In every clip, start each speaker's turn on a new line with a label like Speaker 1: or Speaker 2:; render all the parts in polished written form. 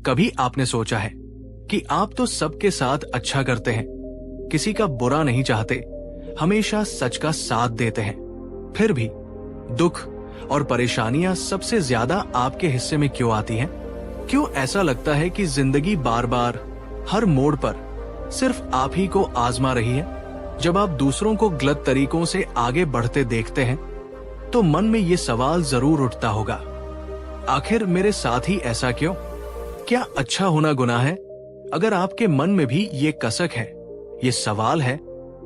Speaker 1: कभी आपने सोचा है कि आप तो सबके साथ अच्छा करते हैं, किसी का बुरा नहीं चाहते, हमेशा सच का साथ देते हैं, फिर भी दुख और परेशानियां सबसे ज्यादा आपके हिस्से में क्यों आती हैं? क्यों ऐसा लगता है कि जिंदगी बार बार हर मोड़ पर सिर्फ आप ही को आजमा रही है? जब आप दूसरों को गलत तरीकों से आगे बढ़ते देखते हैं तो मन में ये सवाल जरूर उठता होगा, आखिर मेरे साथ ही ऐसा क्यों? क्या अच्छा होना गुनाह है? अगर आपके मन में भी ये कसक है, ये सवाल है,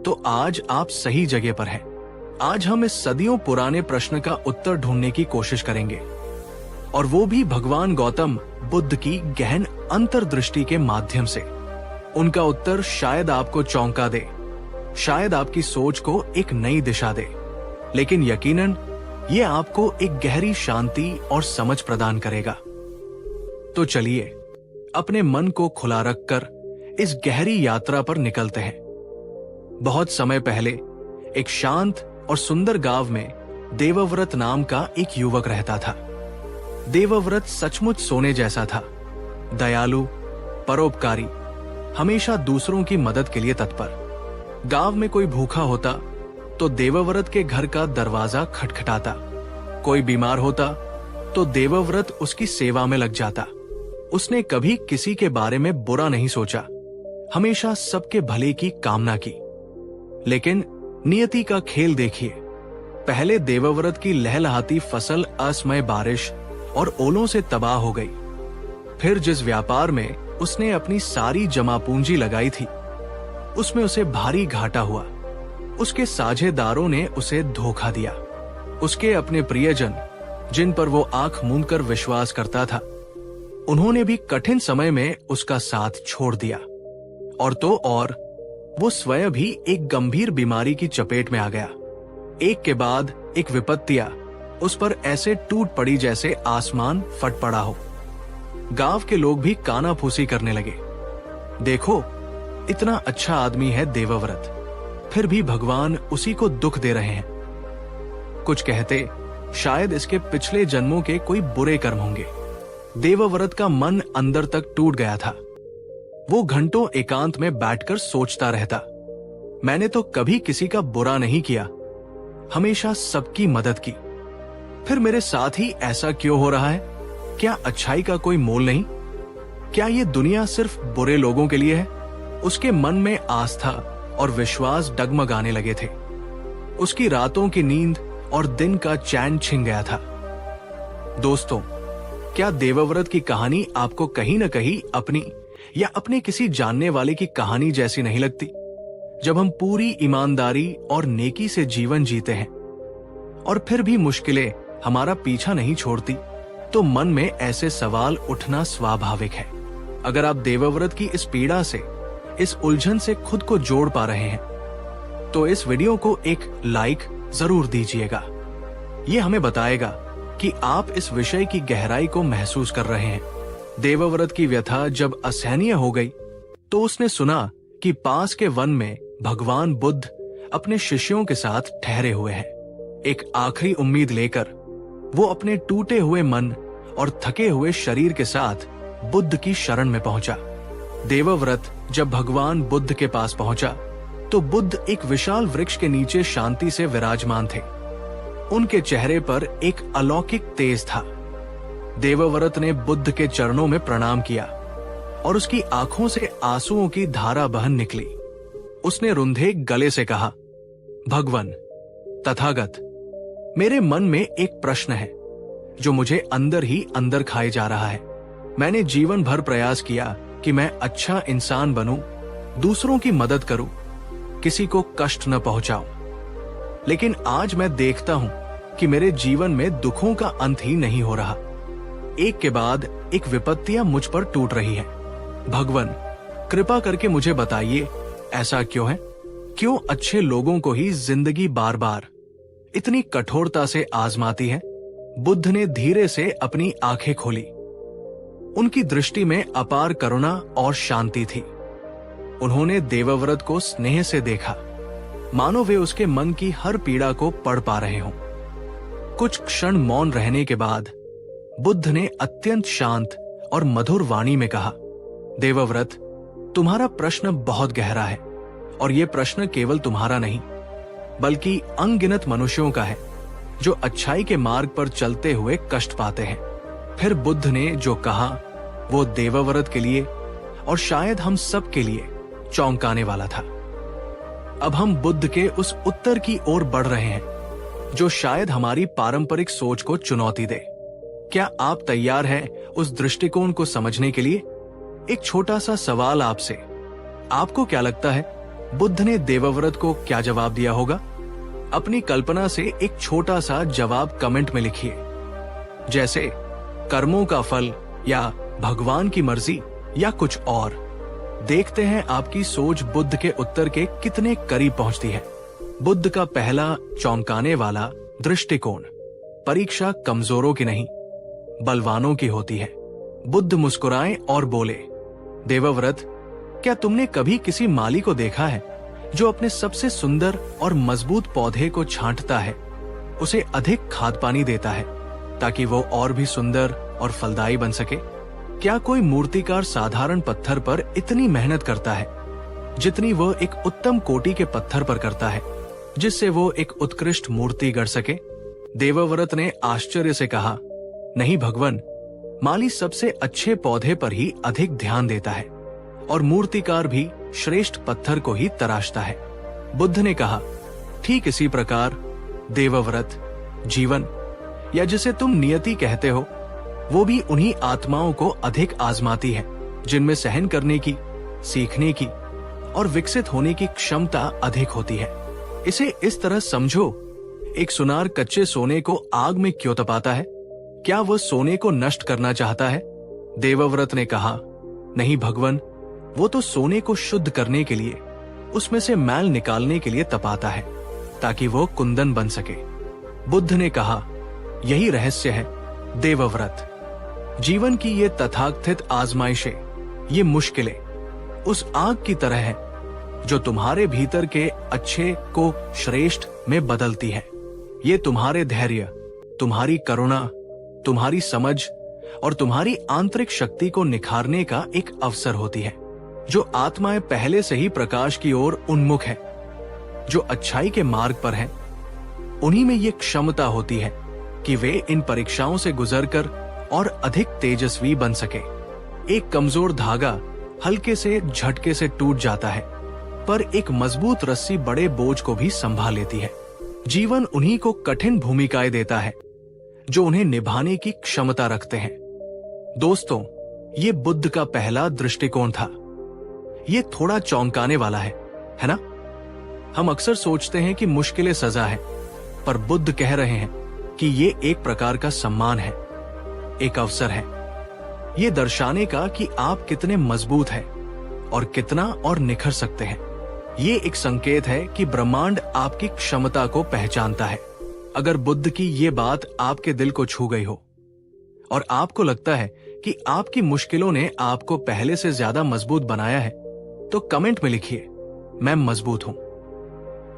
Speaker 1: तो आज आप सही जगह पर हैं। आज हम इस सदियों पुराने प्रश्न का उत्तर ढूंढने की कोशिश करेंगे, और वो भी भगवान गौतम बुद्ध की गहन अंतर्दृष्टि के माध्यम से। उनका उत्तर शायद आपको चौंका दे, शायद आपकी सोच को एक नई दिशा दे, लेकिन यकीनन ये आपको एक गहरी शांति और समझ प्रदान करेगा। तो चलिए अपने मन को खुला रखकर इस गहरी यात्रा पर निकलते हैं। बहुत समय पहले एक शांत और सुंदर गांव में देवव्रत नाम का एक युवक रहता था। देवव्रत सचमुच सोने जैसा था, दयालु, परोपकारी, हमेशा दूसरों की मदद के लिए तत्पर। गांव में कोई भूखा होता तो देवव्रत के घर का दरवाजा खटखटाता, कोई बीमार होता तो देवव्रत उसकी सेवा में लग जाता। उसने कभी किसी के बारे में बुरा नहीं सोचा, हमेशा सबके भले की कामना की। लेकिन नियति का खेल देखिए, पहले देवव्रत की लहलहाती फसल असमय बारिश और ओलों से तबाह हो गई। फिर जिस व्यापार में उसने अपनी सारी जमा पूंजी लगाई थी, उसमें उसे भारी घाटा हुआ। उसके साझेदारों ने उसे धोखा दिया। उसके अपने प्रियजन, जिन पर वो आंख मूंद कर विश्वास करता था, उन्होंने भी कठिन समय में उसका साथ छोड़ दिया। और तो और वो स्वयं भी एक गंभीर बीमारी की चपेट में आ गया। एक के बाद एक विपत्तियां उस पर ऐसे टूट पड़ी जैसे आसमान फट पड़ा हो। गांव के लोग भी कानाफूसी करने लगे। देखो, इतना अच्छा आदमी है देवव्रत, फिर भी भगवान उसी को दुख दे रहे हैं। कुछ कहते शायद इसके पिछले जन्मों के कोई बुरे कर्म होंगे। देवव्रत का मन अंदर तक टूट गया था। वो घंटों एकांत में बैठकर सोचता रहता, मैंने तो कभी किसी का बुरा नहीं किया, हमेशा सबकी मदद की, फिर मेरे साथ ही ऐसा क्यों हो रहा है? क्या अच्छाई का कोई मोल नहीं? क्या ये दुनिया सिर्फ बुरे लोगों के लिए है? उसके मन में आस्था और विश्वास डगमगाने लगे थे। उसकी रातों की नींद और दिन का चैन छिन गया था। दोस्तों, क्या देवव्रत की कहानी आपको कहीं न कहीं अपनी या अपने किसी जानने वाले की कहानी जैसी नहीं लगती? जब हम पूरी ईमानदारी और नेकी से जीवन जीते हैं और फिर भी मुश्किलें हमारा पीछा नहीं छोड़ती, तो मन में ऐसे सवाल उठना स्वाभाविक है। अगर आप देवव्रत की इस पीड़ा से, इस उलझन से खुद को जोड़ पा रहे हैं, तो इस वीडियो को एक लाइक जरूर दीजिएगा। ये हमें बताएगा कि आप इस विषय की गहराई को महसूस कर रहे हैं। देवव्रत की व्यथा जब असहनीय हो गई, तो उसने सुना कि पास के वन में भगवान बुद्ध अपने शिष्यों के साथ ठहरे हुए हैं। एक आखिरी उम्मीद लेकर वो अपने टूटे हुए मन और थके हुए शरीर के साथ बुद्ध की शरण में पहुंचा। देवव्रत जब भगवान बुद्ध के पास पहुंचा, तो बुद्ध एक विशाल वृक्ष के नीचे शांति से विराजमान थे। उनके चेहरे पर एक अलौकिक तेज था। देवव्रत ने बुद्ध के चरणों में प्रणाम किया और उसकी आंखों से आंसुओं की धारा बहन निकली। उसने रुंधे गले से कहा, भगवान तथागत, मेरे मन में एक प्रश्न है जो मुझे अंदर ही अंदर खाए जा रहा है। मैंने जीवन भर प्रयास किया कि मैं अच्छा इंसान बनूं, दूसरों की मदद करूं, किसी को कष्ट न पहुंचाऊं, लेकिन आज मैं देखता हूं कि मेरे जीवन में दुखों का अंत ही नहीं हो रहा। एक के बाद एक विपत्तियां मुझ पर टूट रही हैं। भगवान, कृपा करके मुझे बताइए, ऐसा क्यों है? क्यों अच्छे लोगों को ही जिंदगी बार बार इतनी कठोरता से आजमाती है? बुद्ध ने धीरे से अपनी आंखें खोली। उनकी दृष्टि में अपार करुणा और शांति थी। उन्होंने देवव्रत को स्नेह से देखा, मानो वे उसके मन की हर पीड़ा को पढ़ पा रहे हों। कुछ क्षण मौन रहने के बाद बुद्ध ने अत्यंत शांत और मधुर वाणी में कहा, देवव्रत, तुम्हारा प्रश्न बहुत गहरा है और ये प्रश्न केवल तुम्हारा नहीं बल्कि अनगिनत मनुष्यों का है जो अच्छाई के मार्ग पर चलते हुए कष्ट पाते हैं। फिर बुद्ध ने जो कहा वो देवव्रत के लिए और शायद हम सब के लिए चौंकाने वाला था। अब हम बुद्ध के उस उत्तर की ओर बढ़ रहे हैं जो शायद हमारी पारंपरिक सोच को चुनौती दे। क्या आप तैयार हैं उस दृष्टिकोण को समझने के लिए? एक छोटा सा सवाल आपसे, आपको क्या लगता है बुद्ध ने देवव्रत को क्या जवाब दिया होगा? अपनी कल्पना से एक छोटा सा जवाब कमेंट में लिखिए, जैसे कर्मों का फल या भगवान की मर्जी या कुछ और। देखते हैं आपकी सोच बुद्ध के उत्तर के कितने करीब पहुंचती है। बुद्ध का पहला चौंकाने वाला दृष्टिकोण, परीक्षा कमजोरों की नहीं बलवानों की होती है। बुद्ध मुस्कुराए और बोले, देवव्रत, क्या तुमने कभी किसी माली को देखा है जो अपने सबसे सुंदर और मजबूत पौधे को छांटता है, उसे अधिक खाद पानी देता है ताकि वो और भी सुंदर और फलदायी बन सके? क्या कोई मूर्तिकार साधारण पत्थर पर इतनी मेहनत करता है जितनी वो एक उत्तम कोटि के पत्थर पर करता है, जिससे वो एक उत्कृष्ट मूर्ति गढ़ सके? देवव्रत ने आश्चर्य से कहा, नहीं भगवान, माली सबसे अच्छे पौधे पर ही अधिक ध्यान देता है और मूर्तिकार भी श्रेष्ठ पत्थर को ही तराशता है। बुद्ध ने कहा, ठीक इसी प्रकार देवव्रत, जीवन या जिसे तुम नियति कहते हो, वो भी उन्हीं आत्माओं को अधिक आजमाती है जिनमें सहन करने की, सीखने की और विकसित होने की क्षमता अधिक होती है। इसे इस तरह समझो, एक सुनार कच्चे सोने को आग में क्यों तपाता है? क्या वह सोने को नष्ट करना चाहता है? देवव्रत ने कहा, नहीं भगवान, वो तो सोने को शुद्ध करने के लिए, उसमें से मैल निकालने के लिए तपाता है ताकि वो कुंदन बन सके। बुद्ध ने कहा, यही रहस्य है देवव्रत। जीवन की ये तथाकथित आजमाइशें, ये मुश्किलें उस आग की तरह है जो तुम्हारे भीतर के अच्छे को श्रेष्ठ में बदलती है। ये तुम्हारे धैर्य, तुम्हारी करुणा, तुम्हारी समझ और तुम्हारी आंतरिक शक्ति को निखारने का एक अवसर होती है। जो आत्माएं पहले से ही प्रकाश की ओर उन्मुख है, जो अच्छाई के मार्ग पर हैं, उन्हीं में ये क्षमता होती है कि वे इन परीक्षाओं से गुजरकर और अधिक तेजस्वी बन सके। एक कमजोर धागा हल्के से झटके से टूट जाता है, पर एक मजबूत रस्सी बड़े बोझ को भी संभाल लेती है। जीवन उन्हीं को कठिन भूमिकाएं देता है जो उन्हें निभाने की क्षमता रखते हैं। दोस्तों, ये बुद्ध का पहला दृष्टिकोण था। ये थोड़ा चौंकाने वाला है ना? हम अक्सर सोचते हैं कि मुश्किलें सजा है, पर बुद्ध कह रहे हैं कि ये एक प्रकार का सम्मान है, एक अवसर है, ये दर्शाने का कि आप कितने मजबूत हैं और कितना और निखर सकते हैं। ये एक संकेत है कि ब्रह्मांड आपकी क्षमता को पहचानता है। अगर बुद्ध की ये बात आपके दिल को छू गई हो और आपको लगता है कि आपकी मुश्किलों ने आपको पहले से ज्यादा मजबूत बनाया है, तो कमेंट में लिखिए, मैं मजबूत हूं।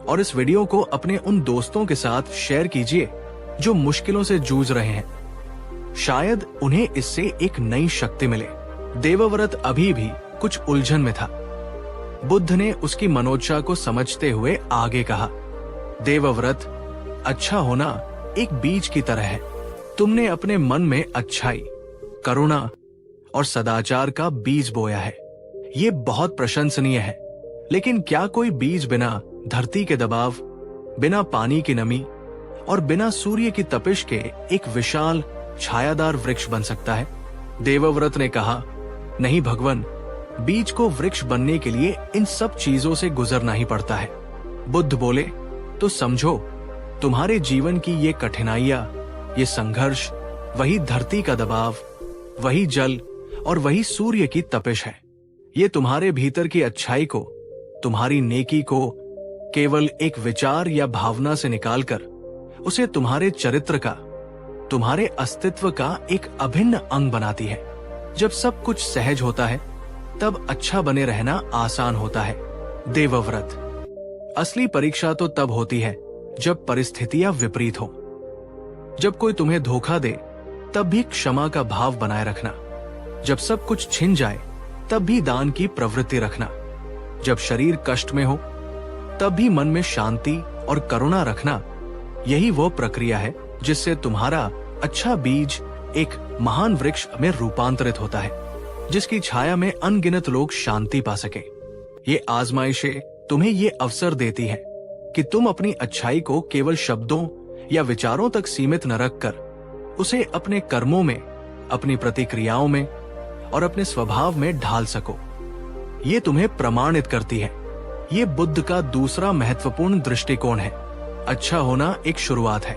Speaker 1: और इस वीडियो को अपने उन दोस्तों के साथ शेयर कीजिए जो मुश्किलों से जूझ रहे हैं। शायद उन्हें इससे एक नई शक्ति मिले। देवव्रत अभी भी कुछ उलझन में था। बुद्ध ने उसकी मनोदशा को समझते हुए आगे कहा, देवव्रत, अच्छा होना एक बीज की तरह है। तुमने अपने मन में अच्छाई, करुणा और सदाचार का बीज बोया है। ये बहुत प्रशंसनीय है, लेकिन क्या कोई बीज बिना धरती के दबाव, बिना पानी की नमी और बिना सूर्य की तपिश के एक विशाल छायादार वृक्ष बन सकता है? देवव्रत ने कहा, नहीं भगवान, बीज को वृक्ष बनने के लिए इन सब चीजों से गुजरना ही पड़ता है। बुद्ध बोले, तो समझो, तुम्हारे जीवन की ये कठिनाइयां, ये संघर्ष, वही धरती का दबाव, वही जल और वही सूर्य की तपिश है। ये तुम्हारे भीतर की अच्छाई को, तुम्हारी नेकी को केवल एक विचार या भावना से निकालकर उसे तुम्हारे चरित्र का, तुम्हारे अस्तित्व का एक अभिन्न अंग बनाती है। जब सब कुछ सहज होता है, तब अच्छा बने रहना आसान होता है। देवव्रत, असली परीक्षा तो तब होती है जब परिस्थितियां विपरीत हो। जब कोई तुम्हें धोखा दे, तब भी क्षमा का भाव बनाए रखना। जब सब कुछ छिन जाए तब भी दान की प्रवृत्ति रखना। जब शरीर कष्ट में हो तब भी मन में शांति और करुणा रखना। यही वो प्रक्रिया है जिससे तुम्हारा अच्छा बीज एक महान वृक्ष में रूपांतरित होता है, जिसकी छाया में अनगिनत लोग शांति पा सके। ये आजमाइशें तुम्हें ये अवसर देती हैं कि तुम अपनी अच्छाई को केवल शब्दों या विचारों तक सीमित न रखकर उसे अपने कर्मों में, अपनी प्रतिक्रियाओं में और अपने स्वभाव में ढाल सको। ये तुम्हें प्रमाणित करती है। ये बुद्ध का दूसरा महत्वपूर्ण दृष्टिकोण है। अच्छा होना एक शुरुआत है,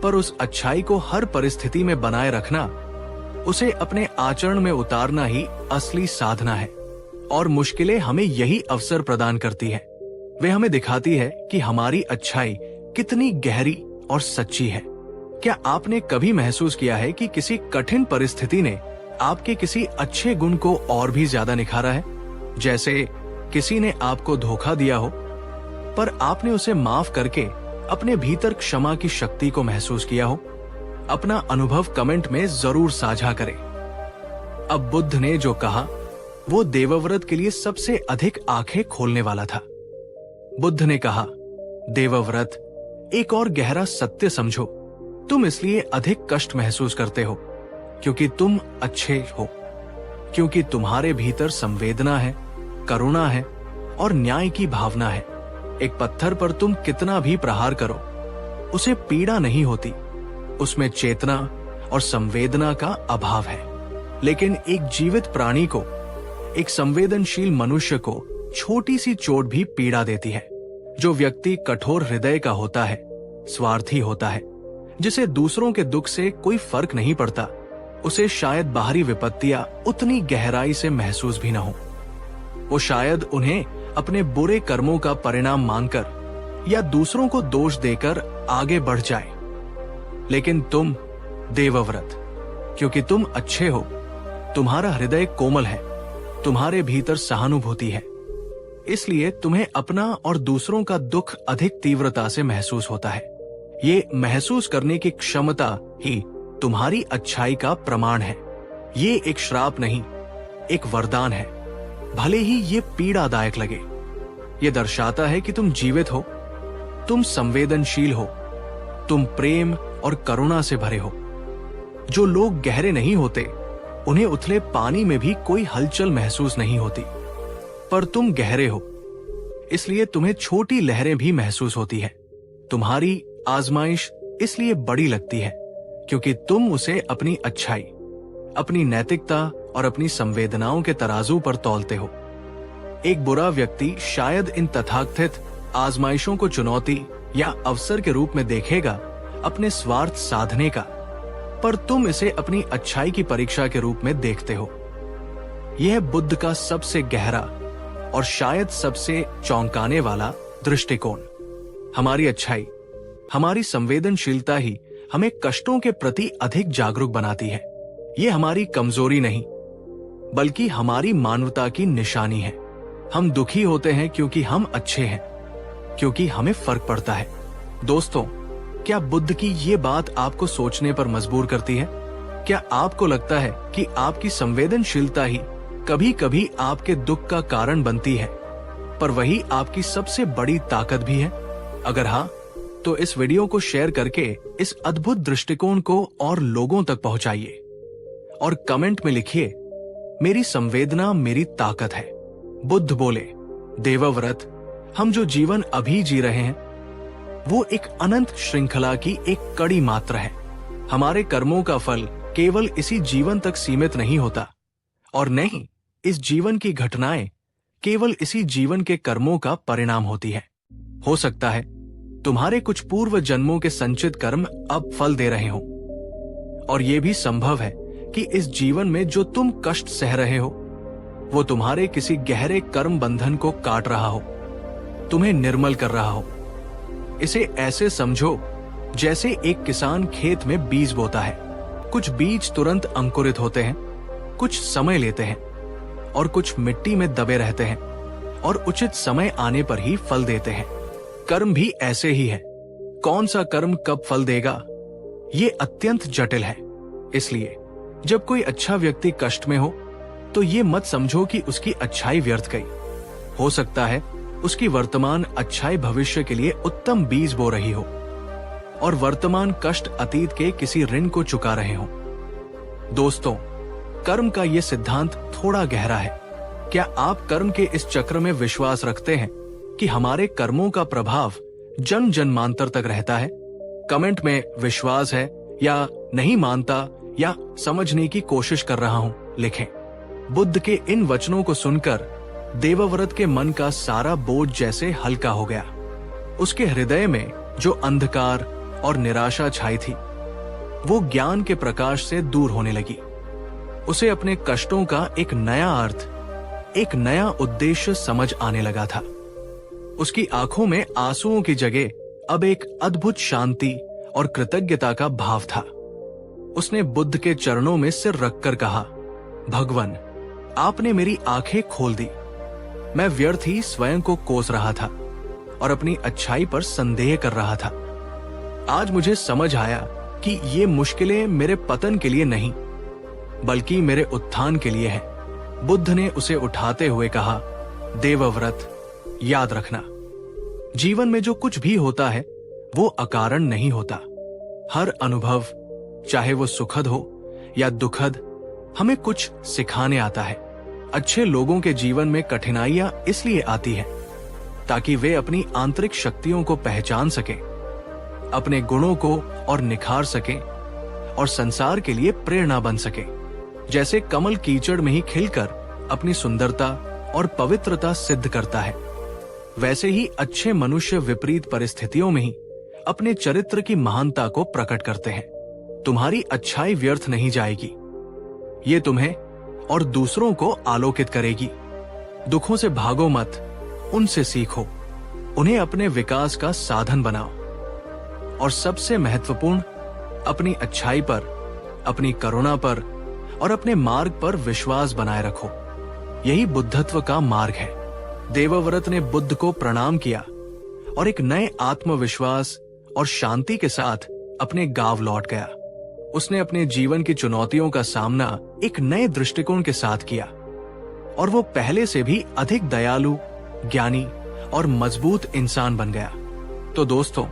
Speaker 1: पर उस अच्छाई को हर परिस्थिति में बनाए रखना, उसे अपने आचरण में उतारना ही असली साधना है। और मुश्किलें हमें यही अवसर प्रदान करती है। वे हमें दिखाती है कि हमारी अच्छाई कितनी गहरी और सच्ची है। क्या आपने कभी महसूस किया है कि किसी कठिन परिस्थिति ने आपके किसी अच्छे गुण को और भी ज्यादा निखारा है? जैसे किसी ने आपको धोखा दिया हो, पर आपने उसे माफ करके अपने भीतर क्षमा की शक्ति को महसूस किया हो। अपना अनुभव कमेंट में जरूर साझा करें। अब बुद्ध ने जो कहा वो देवव्रत के लिए सबसे अधिक आंखें खोलने वाला था। बुद्ध ने कहा, देवव्रत, एक और गहरा सत्य समझो। तुम इसलिए अधिक कष्ट महसूस करते हो क्योंकि तुम अच्छे हो, क्योंकि तुम्हारे भीतर संवेदना है, करुणा है और न्याय की भावना है। एक पत्थर पर तुम कितना भी प्रहार करो, उसे पीड़ा नहीं होती, उसमें चेतना और संवेदना का अभाव है। लेकिन एक जीवित प्राणी को, एक संवेदनशील मनुष्य को छोटी सी चोट भी पीड़ा देती है। जो व्यक्ति कठोर हृदय का होता है, स्वार्थी होता है, जिसे दूसरों के दुख से कोई फर्क नहीं पड़ता, उसे शायद बाहरी विपत्तियां उतनी गहराई से महसूस भी न हो। वो शायद उन्हें अपने बुरे कर्मों का परिणाम मानकर या दूसरों को दोष देकर आगे बढ़ जाए। लेकिन तुम देवव्रत, क्योंकि तुम अच्छे हो, तुम्हारा हृदय कोमल है, तुम्हारे भीतर सहानुभूति है, इसलिए तुम्हें अपना और दूसरों का दुख अधिक तीव्रता से महसूस होता है। ये महसूस करने की क्षमता ही तुम्हारी अच्छाई का प्रमाण है। ये एक श्राप नहीं, एक वरदान है, भले ही ये पीड़ादायक लगे। ये दर्शाता है कि तुम जीवित हो, तुम संवेदनशील हो, तुम प्रेम और करुणा से भरे हो। जो लोग गहरे नहीं होते, उन्हें उथले पानी में भी कोई हलचल महसूस नहीं होती, पर तुम गहरे हो, इसलिए तुम्हें छोटी लहरें भी महसूस होती है। तुम्हारी आजमाइश इसलिए बड़ी लगती है क्योंकि तुम उसे अपनी अच्छाई, अपनी नैतिकता और अपनी संवेदनाओं के तराजू पर तौलते हो। एक बुरा व्यक्ति शायद इन तथाकथित आजमाइशों को चुनौती या अवसर के रूप में देखेगा अपने स्वार्थ साधने का, पर तुम इसे अपनी अच्छाई की परीक्षा के रूप में देखते हो। यह बुद्ध का सबसे गहरा और शायद सबसे चौंकाने वाला दृष्टिकोण। हमारी अच्छाई, हमारी संवेदनशीलता ही हमें कष्टों के प्रति अधिक जागरूक बनाती है। ये हमारी कमजोरी नहीं, बल्कि हमारी मानवता की निशानी है। हम दुखी होते हैं क्योंकि हम अच्छे हैं, क्योंकि हमें फर्क पड़ता है। दोस्तों, क्या बुद्ध की ये बात आपको सोचने पर मजबूर करती है? क्या आपको लगता है कि आपकी संवेदनशीलता ही कभी कभी आपके दुख का कारण बनती है, पर वही आपकी सबसे बड़ी ताकत भी है? अगर हाँ, तो इस वीडियो को शेयर करके इस अद्भुत दृष्टिकोण को और लोगों तक पहुंचाइए और कमेंट में लिखिए, मेरी संवेदना मेरी ताकत है। बुद्ध बोले, देवव्रत, हम जो जीवन अभी जी रहे हैं वो एक अनंत श्रृंखला की एक कड़ी मात्र है। हमारे कर्मों का फल केवल इसी जीवन तक सीमित नहीं होता, और नहीं, इस जीवन की घटनाएं केवल इसी जीवन के कर्मों का परिणाम होती है। हो सकता है तुम्हारे कुछ पूर्व जन्मों के संचित कर्म अब फल दे रहे हो, और यह भी संभव है कि इस जीवन में जो तुम कष्ट सह रहे हो वो तुम्हारे किसी गहरे कर्म बंधन को काट रहा हो, तुम्हें निर्मल कर रहा हो। इसे ऐसे समझो जैसे एक किसान खेत में बीज बोता है। कुछ बीज तुरंत अंकुरित होते हैं, कुछ समय लेते हैं, और कुछ मिट्टी में दबे रहते हैं और उचित समय आने पर ही फल देते हैं। कर्म भी ऐसे ही है। कौन सा कर्म कब फल देगा, ये अत्यंत जटिल है। इसलिए जब कोई अच्छा व्यक्ति कष्ट में हो तो ये मत समझो कि उसकी अच्छाई व्यर्थ गई। हो सकता है उसकी वर्तमान अच्छाई भविष्य के लिए उत्तम बीज बो रही हो और वर्तमान कष्ट अतीत के किसी ऋण को चुका रहे हो। दोस्तों, कर्म का ये सिद्धांत थोड़ा गहरा है। क्या आप कर्म के इस चक्र में विश्वास रखते हैं कि हमारे कर्मों का प्रभाव जन्म जन्मांतर तक रहता है? कमेंट में विश्वास है या नहीं मानता या समझने की कोशिश कर रहा हूं लिखें। बुद्ध के इन वचनों को सुनकर देवव्रत के मन का सारा बोझ जैसे हल्का हो गया। उसके हृदय में जो अंधकार और निराशा छाई थी वो ज्ञान के प्रकाश से दूर होने लगी। उसे अपने कष्टों का एक नया अर्थ, एक नया उद्देश्य समझ आने लगा था। उसकी आंखों में आंसुओं की जगह अब एक अद्भुत शांति और कृतज्ञता का भाव था। उसने बुद्ध के चरणों में सिर रखकर कहा, भगवान, आपने मेरी आंखें खोल दी। मैं व्यर्थ ही स्वयं को कोस रहा था और अपनी अच्छाई पर संदेह कर रहा था। आज मुझे समझ आया कि ये मुश्किलें मेरे पतन के लिए नहीं बल्कि मेरे उत्थान के लिए है। बुद्ध ने उसे उठाते हुए कहा, देवव्रत, याद रखना, जीवन में जो कुछ भी होता है वो अकारण नहीं होता। हर अनुभव, चाहे वो सुखद हो या दुखद, हमें कुछ सिखाने आता है। अच्छे लोगों के जीवन में कठिनाइयां इसलिए आती हैं ताकि वे अपनी आंतरिक शक्तियों को पहचान सकें, अपने गुणों को और निखार सकें और संसार के लिए प्रेरणा बन सकें। जैसे कमल कीचड़ में ही खिलकर अपनी सुंदरता और पवित्रता सिद्ध करता है, वैसे ही अच्छे मनुष्य विपरीत परिस्थितियों में ही अपने चरित्र की महानता को प्रकट करते हैं। तुम्हारी अच्छाई व्यर्थ नहीं जाएगी। ये तुम्हें और दूसरों को आलोकित करेगी। दुखों से भागो मत, उनसे सीखो, उन्हें अपने विकास का साधन बनाओ और सबसे महत्वपूर्ण, अपनी अच्छाई पर, अपनी करुणा पर और अपने मार्ग पर विश्वास बनाए रखो। यही बुद्धत्व का मार्ग है। देवव्रत ने बुद्ध को प्रणाम किया और एक नए आत्मविश्वास और शांति के साथ अपने गांव लौट गया। उसने अपने जीवन की चुनौतियों का सामना एक नए दृष्टिकोण के साथ किया और वो पहले से भी अधिक दयालु, ज्ञानी और मजबूत इंसान बन गया। तो दोस्तों,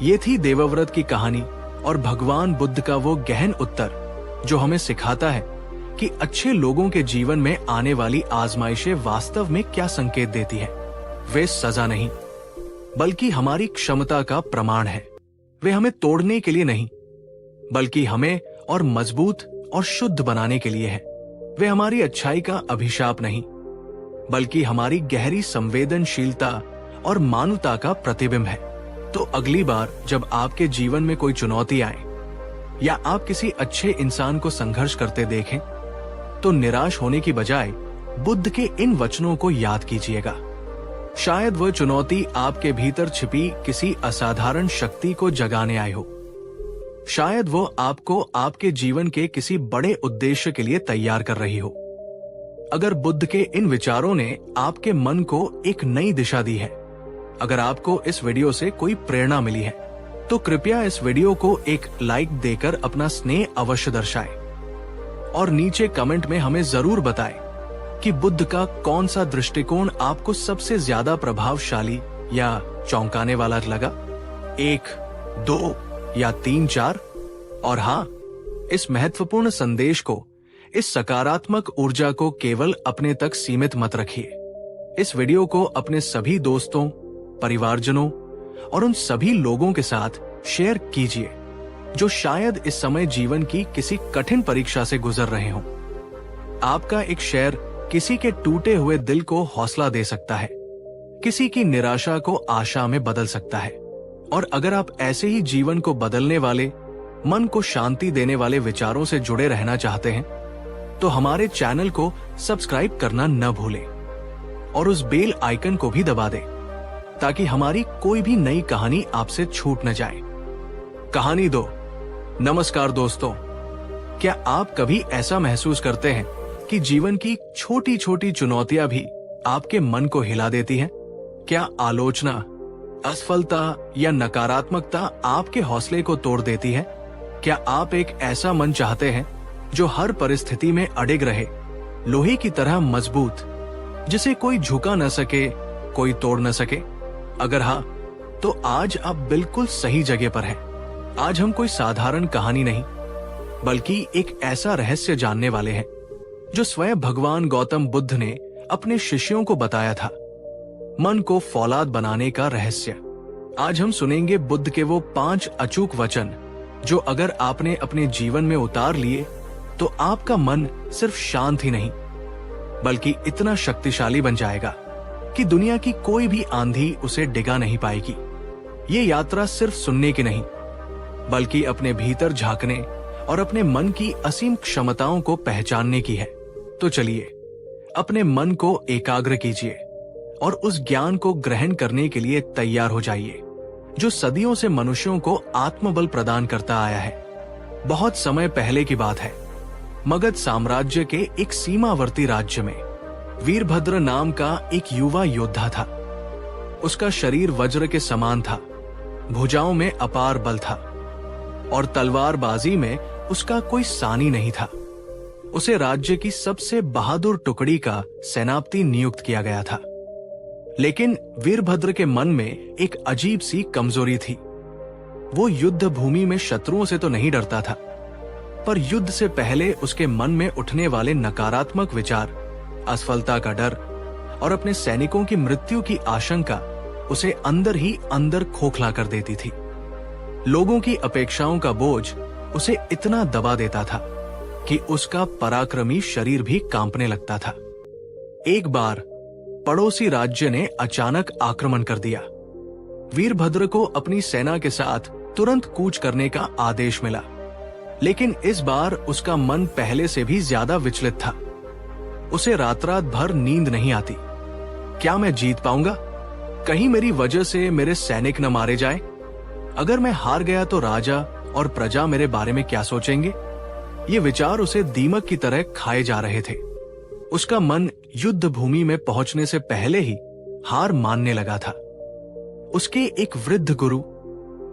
Speaker 1: ये थी देवव्रत की कहानी और भगवान बुद्ध का वो गहन उत्तर जो हमें सिखाता है कि अच्छे लोगों के जीवन में आने वाली आजमाइशें वास्तव में क्या संकेत देती है। वे सजा नहीं बल्कि हमारी क्षमता का प्रमाण है। वे हमें तोड़ने के लिए नहीं बल्कि हमें और मजबूत और शुद्ध बनाने के लिए है। वे हमारी अच्छाई का अभिशाप नहीं बल्कि हमारी गहरी संवेदनशीलता और मानवता का प्रतिबिंब है। तो अगली बार जब आपके जीवन में कोई चुनौती आए या आप किसी अच्छे इंसान को संघर्ष करते देखें तो निराश होने की बजाय बुद्ध के इन वचनों को याद कीजिएगा। शायद वह चुनौती आपके भीतर छिपी किसी असाधारण शक्ति को जगाने आई हो। शायद वो आपको आपके जीवन के किसी बड़े उद्देश्य के लिए तैयार कर रही हो। अगर बुद्ध के इन विचारों ने आपके मन को एक नई दिशा दी है, अगर आपको इस वीडियो से कोई प्रेरणा मिली है, तो कृपया इस वीडियो को एक लाइक देकर अपना स्नेह अवश्य दर्शाएं और नीचे कमेंट में हमें जरूर बताएं कि बुद्ध का कौन सा दृष्टिकोण आपको सबसे ज्यादा प्रभावशाली या चौंकाने वाला लगा। 1, 2 या 3, 4। और हाँ, इस महत्वपूर्ण संदेश को, इस सकारात्मक ऊर्जा को केवल अपने तक सीमित मत रखिए। इस वीडियो को अपने सभी दोस्तों, परिवारजनों और उन सभी लोगों के साथ शेयर कीजिए जो शायद इस समय जीवन की किसी कठिन परीक्षा से गुजर रहे हों। आपका एक शेयर किसी के टूटे हुए दिल को हौसला दे सकता है, किसी की निराशा को आशा में बदल सकता है। और अगर आप ऐसे ही जीवन को बदलने वाले, मन को शांति देने वाले विचारों से जुड़े रहना चाहते हैं तो हमारे चैनल को सब्सक्राइब करना न भूलें और उस बेल आइकन को भी दबा दें ताकि हमारी कोई भी नई कहानी आपसे छूट न जाए। कहानी 2। नमस्कार दोस्तों, क्या आप कभी ऐसा महसूस करते हैं कि जीवन की छोटी छोटी चुनौतियां भी आपके मन को हिला देती हैं? क्या आलोचना, असफलता या नकारात्मकता आपके हौसले को तोड़ देती है? क्या आप एक ऐसा मन चाहते हैं जो हर परिस्थिति में अडिग रहे, लोहे की तरह मजबूत, जिसे कोई झुका न सके, कोई तोड़ न सके? अगर हाँ, तो आज आप बिल्कुल सही जगह पर हैं। आज हम कोई साधारण कहानी नहीं, बल्कि एक ऐसा रहस्य जानने वाले हैं जो स्वयं भगवान गौतम बुद्ध ने अपने शिष्यों को बताया था। मन को फौलाद बनाने का रहस्य। आज हम सुनेंगे बुद्ध के वो 5 अचूक वचन जो अगर आपने अपने जीवन में उतार लिए तो आपका मन सिर्फ शांत ही नहीं, बल्कि इतना शक्तिशाली बन जाएगा कि दुनिया की कोई भी आंधी उसे डिगा नहीं पाएगी। ये यात्रा सिर्फ सुनने की नहीं, बल्कि अपने भीतर झांकने और अपने मन की असीम क्षमताओं को पहचानने की है। तो चलिए अपने मन को एकाग्र कीजिए और उस ज्ञान को ग्रहण करने के लिए तैयार हो जाइए जो सदियों से मनुष्यों को आत्मबल प्रदान करता आया है। बहुत समय पहले की बात है, मगध साम्राज्य के एक सीमावर्ती राज्य में वीरभद्र नाम का एक युवा योद्धा था। उसका शरीर वज्र के समान था, भुजाओं में अपार बल था और तलवारबाजी में उसका कोई सानी नहीं था। उसे राज्य की सबसे बहादुर टुकड़ी का सेनापति नियुक्त किया गया था। लेकिन वीरभद्र के मन में एक अजीब सी कमजोरी थी। वो युद्ध भूमि में शत्रुओं से तो नहीं डरता था, पर युद्ध से पहले उसके मन में उठने वाले नकारात्मक विचार, असफलता का डर और अपने सैनिकों की मृत्यु की आशंका उसे अंदर ही अंदर खोखला कर देती थी। लोगों की अपेक्षाओं का बोझ उसे इतना दबा देता था कि उसका पराक्रमी शरीर भी कांपने लगता था। एक बार पड़ोसी राज्य ने अचानक आक्रमण कर दिया। वीरभद्र को अपनी सेना के साथ तुरंत कूच करने का आदेश मिला, लेकिन इस बार उसका मन पहले से भी ज्यादा विचलित था। उसे रात रात भर नींद नहीं आती। क्या मैं जीत पाऊंगा? कहीं मेरी वजह से मेरे सैनिक न मारे जाए? अगर मैं हार गया तो राजा और प्रजा मेरे बारे में क्या सोचेंगे? ये विचार उसे दीमक की तरह खाए जा रहे थे। उसका मन युद्ध भूमि में पहुंचने से पहले ही हार मानने लगा था। उसके एक वृद्ध गुरु,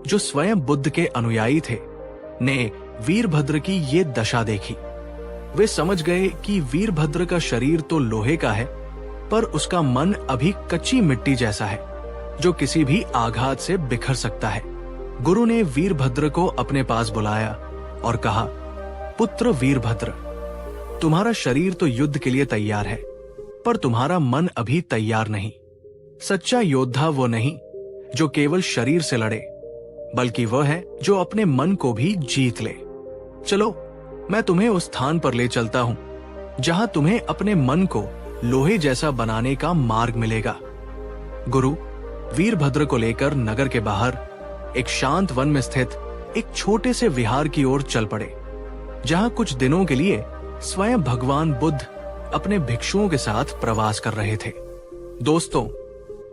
Speaker 1: जो स्वयं बुद्ध के अनुयायी थे, ने वीरभद्र की ये दशा देखी। वे समझ गए कि वीरभद्र का शरीर तो लोहे का है, पर उसका मन अभी कच्ची मिट्टी जैसा है, जो किसी भी आघात से बिखर सकता है। गुरु ने वीरभद्र को अपने पास बुलाया और कहा, पुत्र वीरभद्र, तुम्हारा शरीर तो युद्ध के लिए तैयार है, पर तुम्हारा मन अभी तैयार नहीं। सच्चा योद्धा वो नहीं जो केवल शरीर से लड़े, बल्कि वह है जो अपने मन को भी जीत ले। चलो, मैं तुम्हें उस स्थान पर ले चलता हूं जहां तुम्हें अपने मन को लोहे जैसा बनाने का मार्ग मिलेगा। गुरु वीरभद्र को लेकर नगर के बाहर एक शांत वन में स्थित एक छोटे से विहार की ओर चल पड़े, जहां कुछ दिनों के लिए स्वयं भगवान बुद्ध अपने भिक्षुओं के साथ प्रवास कर रहे थे। दोस्तों,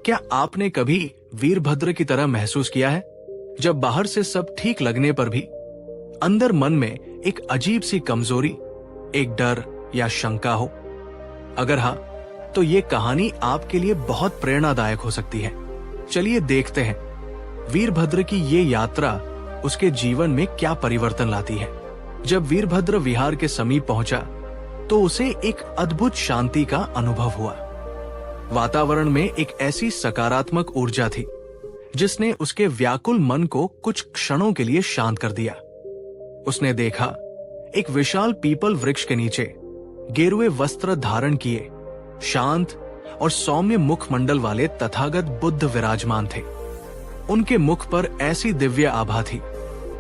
Speaker 1: क्या आपने कभी वीरभद्र की तरह महसूस किया है, जब बाहर से सब ठीक लगने पर भी अंदर मन में एक अजीब सी कमजोरी, एक डर या शंका हो? अगर हाँ, तो ये कहानी आपके लिए बहुत प्रेरणादायक हो सकती है। चलिए देखते हैं वीरभद्र की ये यात्रा उसके जीवन में क्या परिवर्तन लाती है। जब वीरभद्र विहार के समीप पहुंचा तो उसे एक अद्भुत शांति का अनुभव हुआ। वातावरण में एक ऐसी सकारात्मक ऊर्जा थी जिसने उसके व्याकुल मन को कुछ क्षणों के लिए शांत कर दिया। उसने देखा, एक विशाल पीपल वृक्ष के नीचे गेरुए वस्त्र धारण किए, शांत और सौम्य मुखमंडल वाले तथागत बुद्ध विराजमान थे। उनके मुख पर ऐसी दिव्य आभा थी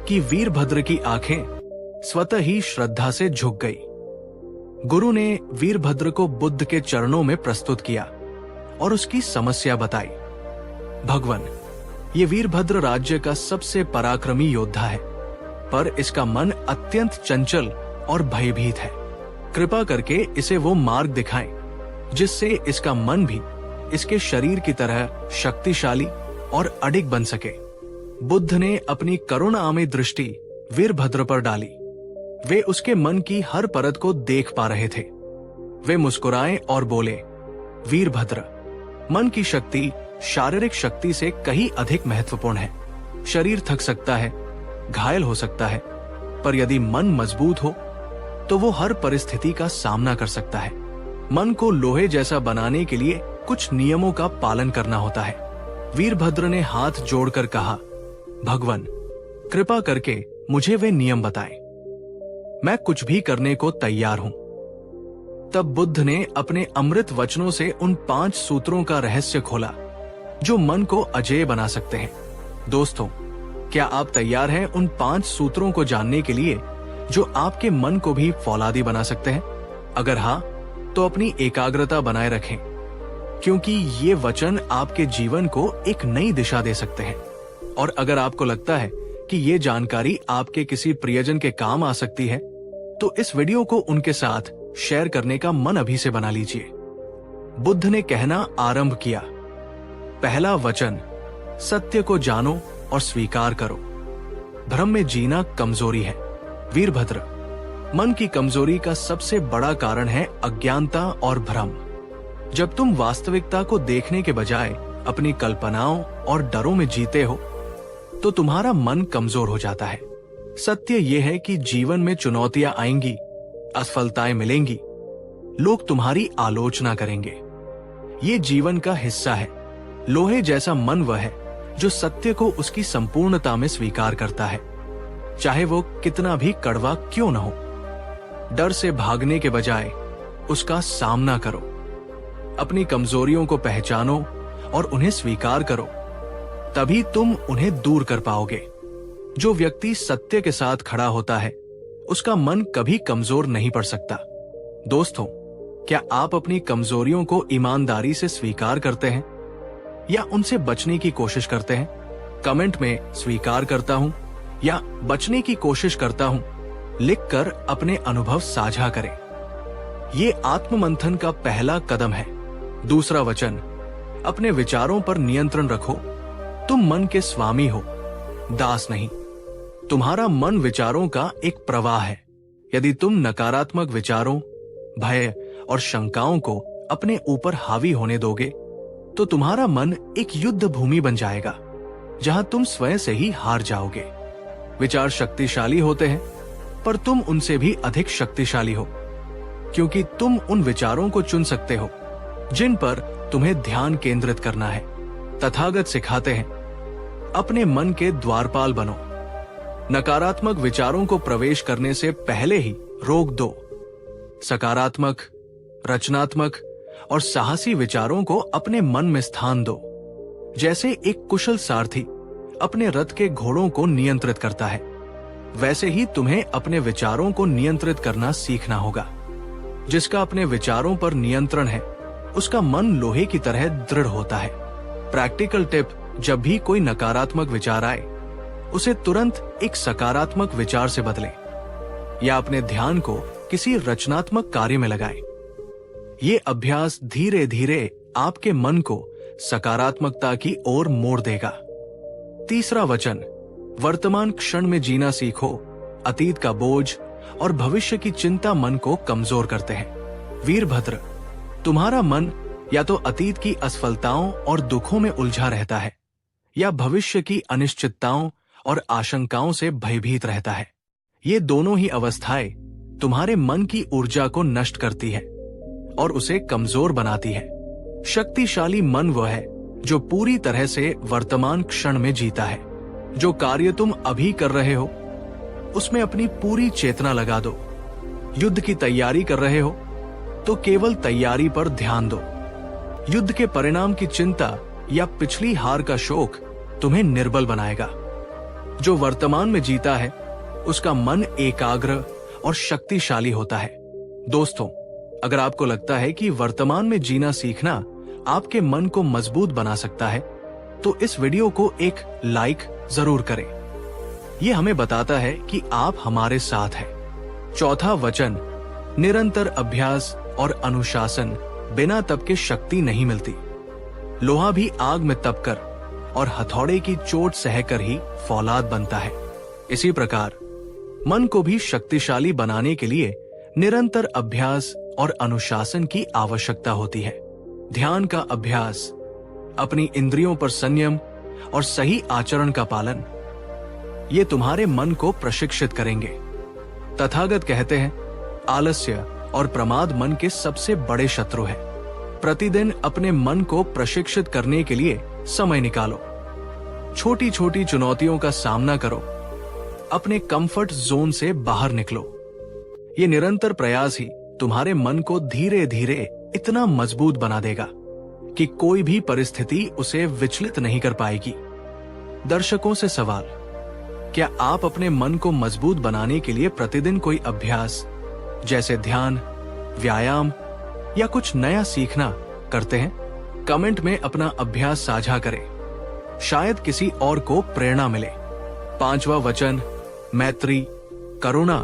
Speaker 1: कि वीरभद्र की आंखें स्वतः ही श्रद्धा से झुक गई। गुरु ने वीरभद्र को बुद्ध के चरणों में प्रस्तुत किया और उसकी समस्या बताई। भगवान, ये वीरभद्र राज्य का सबसे पराक्रमी योद्धा है, पर इसका मन अत्यंत चंचल और भयभीत है। कृपा करके इसे वो मार्ग दिखाएं जिससे इसका मन भी इसके शरीर की तरह शक्तिशाली और अडिग बन सके। बुद्ध ने अपनी करुणामयी दृष्टि वीरभद्र पर डाली। वे उसके मन की हर परत को देख पा रहे थे। वे मुस्कुराए और बोले, वीरभद्र, मन की शक्ति शारीरिक शक्ति से कहीं अधिक महत्वपूर्ण है। शरीर थक सकता है, घायल हो सकता है, पर यदि मन मजबूत हो तो वो हर परिस्थिति का सामना कर सकता है। मन को लोहे जैसा बनाने के लिए कुछ नियमों का पालन करना होता है। वीरभद्र ने हाथ जोड़कर कहा, भगवान कृपा करके मुझे वे नियम बताएं। मैं कुछ भी करने को तैयार हूं। तब बुद्ध ने अपने अमृत वचनों से उन 5 सूत्रों का रहस्य खोला जो मन को अजेय बना सकते हैं। दोस्तों, क्या आप तैयार हैं उन 5 सूत्रों को जानने के लिए जो आपके मन को भी फौलादी बना सकते हैं? अगर हाँ, तो अपनी एकाग्रता बनाए रखें, क्योंकि ये वचन आपके जीवन को एक नई दिशा दे सकते हैं। और अगर आपको लगता है कि ये जानकारी आपके किसी प्रियजन के काम आ सकती है, तो इस वीडियो को उनके साथ शेयर करने का मन अभी से बना लीजिए। बुद्ध ने कहना आरंभ किया, पहला वचन, सत्य को जानो और स्वीकार करो। भ्रम में जीना कमजोरी है। वीरभद्र, मन की कमजोरी का सबसे बड़ा कारण है अज्ञानता और भ्रम। जब तुम वास्तविकता को देखने के बजाय अपनी कल्पनाओं और डरों में जीते हो, तो तुम्हारा मन कमजोर हो जाता है। सत्य यह है कि जीवन में चुनौतियां आएंगी, असफलताएं मिलेंगी, लोग तुम्हारी आलोचना करेंगे। ये जीवन का हिस्सा है। लोहे जैसा मन वह है जो सत्य को उसकी संपूर्णता में स्वीकार करता है, चाहे वो कितना भी कड़वा क्यों न हो। डर से भागने के बजाय उसका सामना करो। अपनी कमजोरियों को पहचानो और उन्हें स्वीकार करो, तभी तुम उन्हें दूर कर पाओगे। जो व्यक्ति सत्य के साथ खड़ा होता है, उसका मन कभी कमजोर नहीं पड़ सकता। दोस्तों, क्या आप अपनी कमजोरियों को ईमानदारी से स्वीकार करते हैं या उनसे बचने की कोशिश करते हैं? कमेंट में स्वीकार करता हूं या बचने की कोशिश करता हूं लिखकर अपने अनुभव साझा करें। ये आत्ममंथन का पहला कदम है। दूसरा वचन, अपने विचारों पर नियंत्रण रखो। तुम मन के स्वामी हो, दास नहीं। तुम्हारा मन विचारों का एक प्रवाह है। यदि तुम नकारात्मक विचारों, भय और शंकाओं को अपने ऊपर हावी होने दोगे, तो तुम्हारा मन एक युद्ध भूमि बन जाएगा जहां तुम स्वयं से ही हार जाओगे। विचार शक्तिशाली होते हैं, पर तुम उनसे भी अधिक शक्तिशाली हो, क्योंकि तुम उन विचारों को चुन सकते हो जिन पर तुम्हें ध्यान केंद्रित करना है। तथागत सिखाते हैं, अपने मन के द्वारपाल बनो। नकारात्मक विचारों को प्रवेश करने से पहले ही रोक दो। सकारात्मक, रचनात्मक और साहसी विचारों को अपने मन में स्थान दो। जैसे एक कुशल सारथी अपने रथ के घोड़ों को नियंत्रित करता है, वैसे ही तुम्हें अपने विचारों को नियंत्रित करना सीखना होगा। जिसका अपने विचारों पर नियंत्रण है, उसका मन लोहे की तरह दृढ़ होता है। प्रैक्टिकल टिप, जब भी कोई नकारात्मक विचार आए, उसे तुरंत एक सकारात्मक विचार से बदलें या अपने ध्यान को किसी रचनात्मक कार्य में लगाएं। ये अभ्यास धीरे धीरे आपके मन को सकारात्मकता की ओर मोड़ देगा। तीसरा वचन, वर्तमान क्षण में जीना सीखो। अतीत का बोझ और भविष्य की चिंता मन को कमजोर करते हैं। वीरभद्र, तुम्हारा मन या तो अतीत की असफलताओं और दुखों में उलझा रहता है या भविष्य की अनिश्चितताओं और आशंकाओं से भयभीत रहता है। ये दोनों ही अवस्थाएं तुम्हारे मन की ऊर्जा को नष्ट करती है और उसे कमजोर बनाती है। शक्तिशाली मन वह है जो पूरी तरह से वर्तमान क्षण में जीता है। जो कार्य तुम अभी कर रहे हो, उसमें अपनी पूरी चेतना लगा दो। युद्ध की तैयारी कर रहे हो तो केवल तैयारी पर ध्यान दो। युद्ध के परिणाम की चिंता या पिछली हार का शोक तुम्हें निर्बल बनाएगा। जो वर्तमान में जीता है, उसका मन एकाग्र और शक्तिशाली होता है। दोस्तों, अगर आपको लगता है कि वर्तमान में जीना सीखना आपके मन को मजबूत बना सकता है, तो इस वीडियो को एक लाइक जरूर करें। यह हमें बताता है कि आप हमारे साथ हैं। चौथा वचन, निरंतर अभ्यास और अनुशासन बिना तप के शक्ति नहीं मिलती। लोहा भी आग में तपकर और हथौड़े की चोट सहकर ही फौलाद बनता है। इसी प्रकार मन को भी शक्तिशाली बनाने के लिए निरंतर अभ्यास और अनुशासन की आवश्यकता होती है। ध्यान का अभ्यास, अपनी इंद्रियों पर संयम और सही आचरण का पालन, ये तुम्हारे मन को प्रशिक्षित करेंगे। तथागत कहते हैं, आलस्य और प्रमाद मन के सबसे बड़े शत्रु है। प्रतिदिन अपने मन को प्रशिक्षित करने के लिए समय निकालो। छोटी छोटी चुनौतियों का सामना करो। अपने कंफर्ट जोन से बाहर निकलो। ये निरंतर प्रयास ही तुम्हारे मन को धीरे धीरे इतना मजबूत बना देगा कि कोई भी परिस्थिति उसे विचलित नहीं कर पाएगी। दर्शकों से सवाल, क्या आप अपने मन को मजबूत बनाने के लिए प्रतिदिन कोई अभ्यास जैसे ध्यान, व्यायाम या कुछ नया सीखना करते हैं? कमेंट में अपना अभ्यास साझा करें, शायद किसी और को प्रेरणा मिले। 5वां वचन, मैत्री, करुणा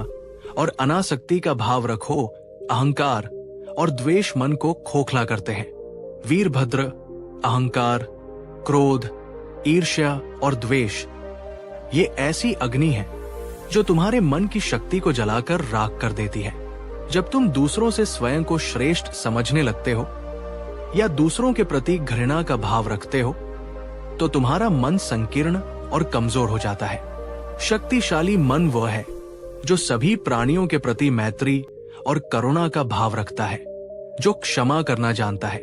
Speaker 1: और अनासक्ति का भाव रखो। अहंकार और द्वेष मन को खोखला करते हैं। वीरभद्र, अहंकार, क्रोध, ईर्ष्या और द्वेष ये ऐसी अग्नि है जो तुम्हारे मन की शक्ति को जलाकर राख कर देती है। जब तुम दूसरों से स्वयं को श्रेष्ठ समझने लगते हो या दूसरों के प्रति घृणा का भाव रखते हो तो तुम्हारा मन संकीर्ण और कमजोर हो जाता है। शक्तिशाली मन वह है जो सभी प्राणियों के प्रति मैत्री और करुणा का भाव रखता है, जो क्षमा करना जानता है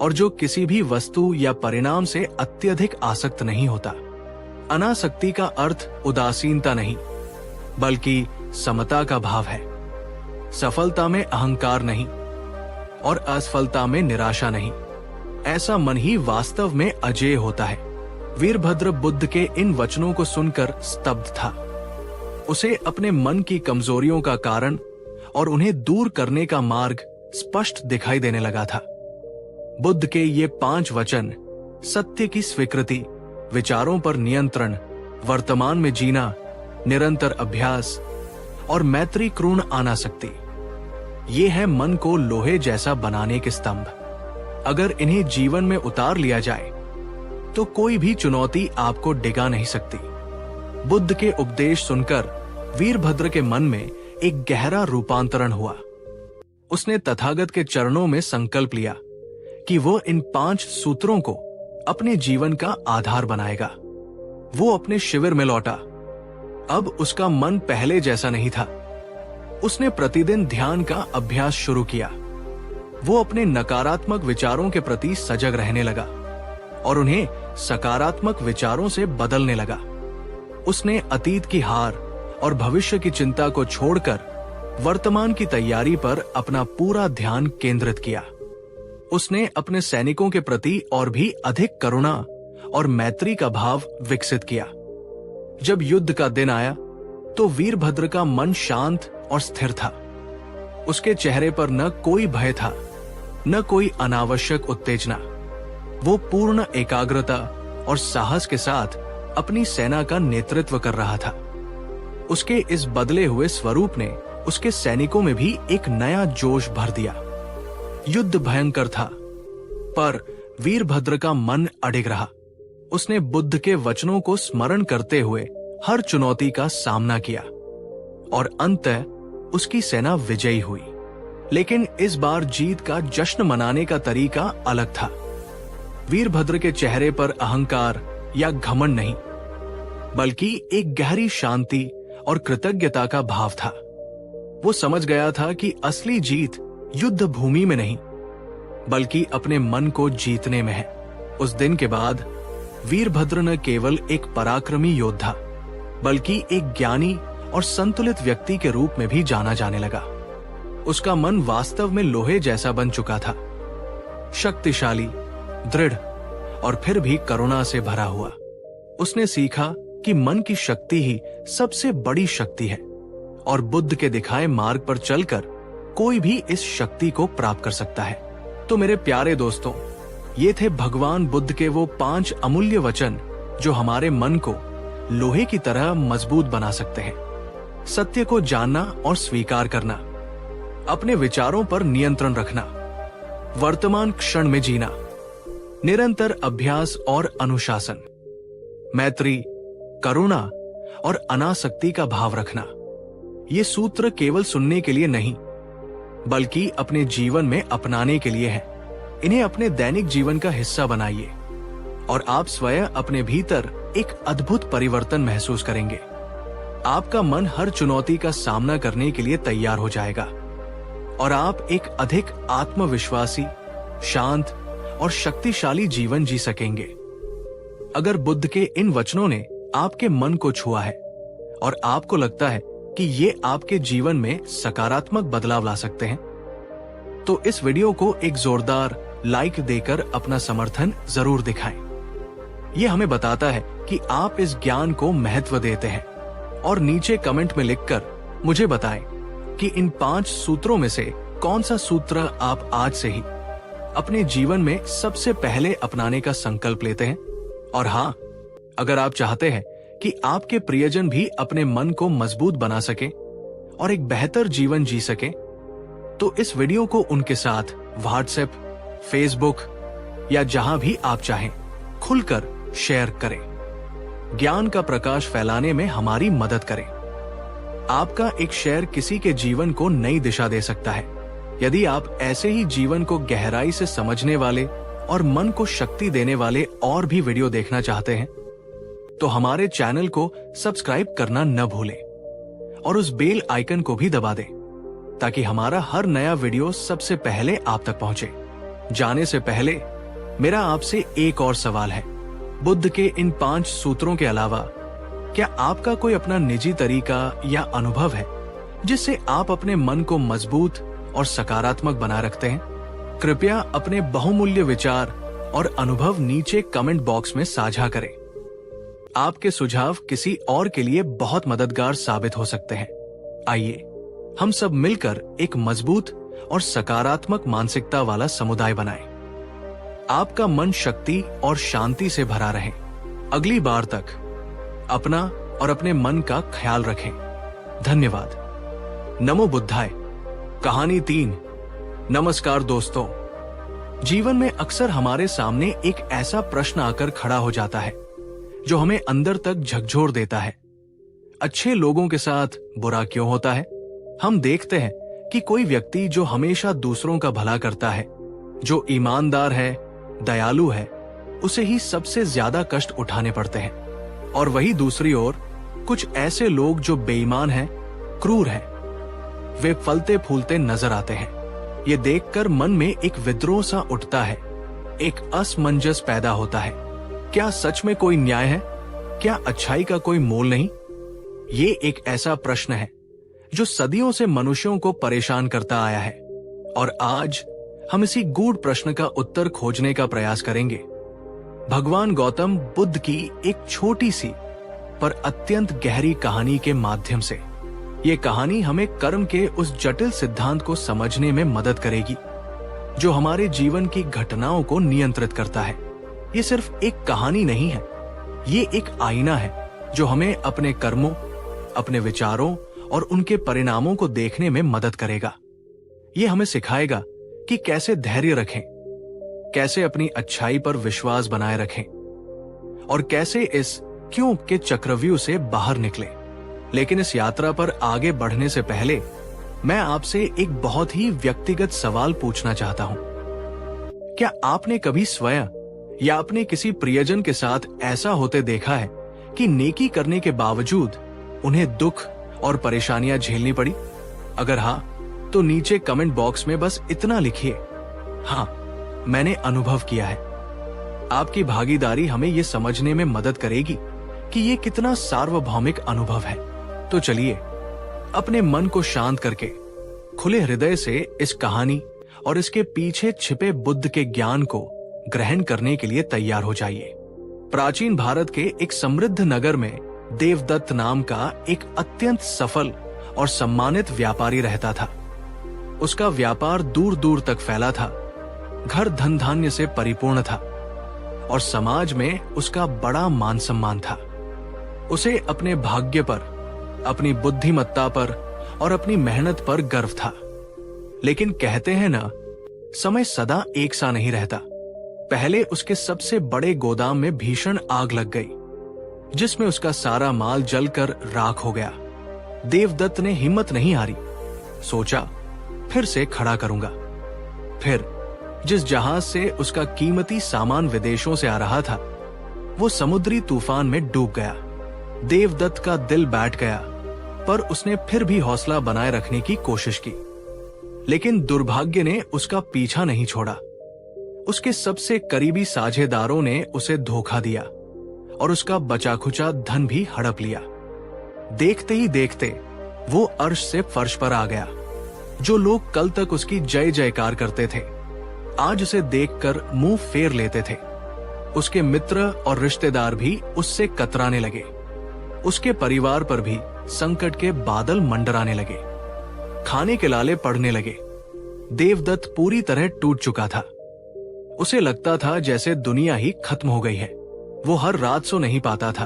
Speaker 1: और जो किसी भी वस्तु या परिणाम से अत्यधिक आसक्त नहीं होता। अनासक्ति का अर्थ उदासीनता नहीं, बल्कि समता का भाव है। सफलता में अहंकार नहीं और असफलता में निराशा नहीं। ऐसा मन ही वास्तव में अजेय होता है। वीरभद्र बुद्ध के इन वचनों को सुनकर स्तब्ध था। उसे अपने मन की कमजोरियों का कारण और उन्हें दूर करने का मार्ग स्पष्ट दिखाई देने लगा था। बुद्ध के ये 5 वचन सत्य की स्वीकृति, विचारों पर नियंत्रण, वर्तमान में जीना, निरंतर अभ्यास और मैत्री, करुण, अनासक्ति, ये है मन को लोहे जैसा बनाने के स्तंभ। अगर इन्हें जीवन में उतार लिया जाए तो कोई भी चुनौती आपको डिगा नहीं सकती। बुद्ध के उपदेश सुनकर वीरभद्र के मन में एक गहरा रूपांतरण हुआ। उसने तथागत के चरणों में संकल्प लिया कि वो इन 5 सूत्रों को अपने जीवन का आधार बनाएगा। वो अपने शिविर में लौटा। अब उसका मन पहले जैसा नहीं था। उसने प्रतिदिन ध्यान का अभ्यास शुरू किया। वो अपने नकारात्मक विचारों के प्रति सजग रहने लगा और उन्हें सकारात्मक विचारों से बदलने लगा। उसने अतीत की हार और भविष्य की चिंता को छोड़कर वर्तमान की तैयारी पर अपना पूरा ध्यान केंद्रित किया। उसने अपने सैनिकों के प्रति और भी अधिक करुणा और मैत्री का भाव विकसित किया। जब युद्ध का दिन आया तो वीरभद्र का मन शांत और स्थिर था। उसके चेहरे पर न कोई भय था, न कोई अनावश्यक उत्तेजना। वो पूर्ण एकाग्रता और साहस के साथ अपनी सेना का नेतृत्व कर रहा था। उसके इस बदले हुए स्वरूप ने उसके सैनिकों में भी एक नया जोश भर दिया। युद्ध भयंकर था, पर वीरभद्र का मन अडिग रहा। उसने बुद्ध के वचनों को स्मरण करते हुए हर चुनौती का सामना किया और अंततः उसकी सेना विजयी हुई। लेकिन इस बार जीत का जश्न मनाने का तरीका अलग था। वीरभद्र के चेहरे पर अहंकार या घमंड नहीं, बल्कि एक गहरी शांति और कृतज्ञता का भाव था। वो समझ गया था कि असली जीत युद्ध भूमि में नहीं, बल्कि अपने मन को जीतने में है। उस दिन के बाद वीरभद्र न केवल एक पराक्रमी योद्धा, बल्कि एक ज्ञानी और संतुलित व्यक्ति के रूप में भी जाना जाने लगा। उसका मन वास्तव में लोहे जैसा बन चुका था, शक्तिशाली, दृढ़ और फिर भी करुणा से भरा हुआ। उसने सीखा कि मन की शक्ति ही सबसे बड़ी शक्ति है और बुद्ध के दिखाए मार्ग पर चलकर कोई भी इस शक्ति को प्राप्त कर सकता है। तो मेरे प्यारे दोस्तों, ये थे भगवान बुद्ध के वो 5 अमूल्य वचन जो हमारे मन को लोहे की तरह मजबूत बना सकते हैं। सत्य को जानना और स्वीकार करना, अपने विचारों पर नियंत्रण रखना, वर्तमान क्षण में जीना, निरंतर अभ्यास और अनुशासन, मैत्री, करुणा और अनासक्ति का भाव रखना। ये सूत्र केवल सुनने के लिए नहीं, बल्कि अपने जीवन में अपनाने के लिए है। इन्हें अपने दैनिक जीवन का हिस्सा बनाइए और आप स्वयं अपने भीतर एक अद्भुत परिवर्तन महसूस करेंगे। आपका मन हर चुनौती का सामना करने के लिए तैयार हो जाएगा और आप एक अधिक आत्मविश्वासी, शांत और शक्तिशाली जीवन जी सकेंगे। अगर बुद्ध के इन वचनों ने आपके मन को छुआ है और आपको लगता है कि ये आपके जीवन में सकारात्मक बदलाव ला सकते हैं, तो इस वीडियो को एक जोरदार लाइक देकर अपना समर्थन जरूर दिखाएं। यह हमें बताता है कि आप इस ज्ञान को महत्व देते हैं। और नीचे कमेंट में लिखकर मुझे बताएं कि इन 5 सूत्रों में से कौन सा सूत्र आप आज से ही अपने जीवन में सबसे पहले अपनाने का संकल्प लेते हैं। और हाँ, अगर आप चाहते हैं कि आपके प्रियजन भी अपने मन को मजबूत बना सके और एक बेहतर जीवन जी सके, तो इस वीडियो को उनके साथ व्हाट्सएप, फेसबुक या जहां भी आप चाहें खुलकर शेयर करें। ज्ञान का प्रकाश फैलाने में हमारी मदद करें। आपका एक शेयर किसी के जीवन को नई दिशा दे सकता है। यदि आप ऐसे ही जीवन को गहराई से समझने वाले और मन को शक्ति देने वाले और भी वीडियो देखना चाहते हैं, तो हमारे चैनल को सब्सक्राइब करना न भूलें और उस बेल आइकन को भी दबा दें, ताकि हमारा हर नया वीडियो सबसे पहले आप तक पहुंचे। जाने से पहले मेरा आपसे एक और सवाल है। बुद्ध के इन 5 सूत्रों के अलावा क्या आपका कोई अपना निजी तरीका या अनुभव है जिससे आप अपने मन को मजबूत और सकारात्मक बना रखते हैं? कृपया अपने बहुमूल्य विचार और अनुभव नीचे कमेंट बॉक्स में साझा करें। आपके सुझाव किसी और के लिए बहुत मददगार साबित हो सकते हैं। आइए हम सब मिलकर एक मजबूत और सकारात्मक मानसिकता वाला समुदाय बनाएं। आपका मन शक्ति और शांति से भरा रहे। अगली बार तक अपना और अपने मन का ख्याल रखें। धन्यवाद। नमो बुद्धाय। कहानी 3। नमस्कार दोस्तों। जीवन में अक्सर हमारे सामने एक ऐसा प्रश्न आकर खड़ा हो जाता है जो हमें अंदर तक झकझोर देता है। अच्छे लोगों के साथ बुरा क्यों होता है? हम देखते हैं कि कोई व्यक्ति जो हमेशा दूसरों का भला करता है, जो ईमानदार है, दयालु है, उसे ही सबसे ज्यादा कष्ट उठाने पड़ते हैं। और वही दूसरी ओर कुछ ऐसे लोग जो बेईमान हैं, क्रूर हैं, वे फलते फूलते नजर आते हैं। ये देखकर मन में एक विद्रोह सा उठता है, एक असमंजस पैदा होता है। क्या सच में कोई न्याय है? क्या अच्छाई का कोई मोल नहीं? ये एक ऐसा प्रश्न है जो सदियों से मनुष्यों को परेशान करता आया है, और आज हम इसी गूढ़ प्रश्न का उत्तर खोजने का प्रयास करेंगे। भगवान गौतम बुद्ध की एक छोटी सी पर अत्यंत गहरी कहानी के माध्यम से। ये कहानी हमें कर्म के उस जटिल सिद्धांत को समझने में मदद करेगी जो हमारे जीवन की घटनाओं को नियंत्रित करता है। ये सिर्फ एक कहानी नहीं है, ये एक आईना है जो हमें अपने कर्मों, अपने विचारों और उनके परिणामों को देखने में मदद करेगा। ये हमें सिखाएगा कि कैसे धैर्य रखें, कैसे अपनी अच्छाई पर विश्वास बनाए रखें और कैसे इस क्यों के चक्रव्यूह से बाहर निकले। लेकिन इस यात्रा पर आगे बढ़ने से पहले मैं आपसे एक बहुत ही व्यक्तिगत सवाल पूछना चाहता हूं। क्या आपने कभी स्वयं या अपने किसी प्रियजन के साथ ऐसा होते देखा है कि नेकी करने के बावजूद उन्हें दुख और परेशानियां झेलनी पड़ी? अगर हाँ, तो नीचे कमेंट बॉक्स में बस इतना लिखिए, हाँ मैंने अनुभव किया है। आपकी भागीदारी हमें यह समझने में मदद करेगी कि ये कितना सार्वभौमिक अनुभव है। तो चलिए अपने मन को शांत करके खुले हृदय से इस कहानी और इसके पीछे छिपे बुद्ध के ज्ञान को ग्रहण करने के लिए तैयार हो जाइए। प्राचीन भारत के एक समृद्ध नगर में देवदत्त नाम का एक अत्यंत सफल और सम्मानित व्यापारी रहता था। उसका व्यापार दूर दूर तक फैला था, घर धन धान्य से परिपूर्ण था और समाज में उसका बड़ा मान सम्मान था। उसे अपने भाग्य पर, अपनी बुद्धिमत्ता पर और अपनी मेहनत पर गर्व था। लेकिन कहते हैं ना, समय सदा एक सा नहीं रहता। पहले उसके सबसे बड़े गोदाम में भीषण आग लग गई, जिसमें उसका सारा माल जलकर राख हो गया। देवदत्त ने हिम्मत नहीं हारी, सोचा फिर से खड़ा करूंगा। फिर जिस जहाज से उसका कीमती सामान विदेशों से आ रहा था, वो समुद्री तूफान में डूब गया। देवदत्त का दिल बैठ गया, पर उसने फिर भी हौसला बनाए रखने की कोशिश की। लेकिन दुर्भाग्य ने उसका पीछा नहीं छोड़ा। उसके सबसे करीबी साझेदारों ने उसे धोखा दिया और उसका बचा खुचा धन भी हड़प लिया। देखते ही देखते वो अर्श से फर्श पर आ गया। जो लोग कल तक उसकी जय जयकार करते थे, आज उसे देखकर मुंह फेर लेते थे। उसके मित्र और रिश्तेदार भी उससे कतराने लगे। उसके परिवार पर भी संकट के बादल मंडराने लगे। खाने के लाले पड़ने लगे। देवदत्त पूरी तरह टूट चुका था। उसे लगता था जैसे दुनिया ही खत्म हो गई है। वो हर रात सो नहीं पाता था,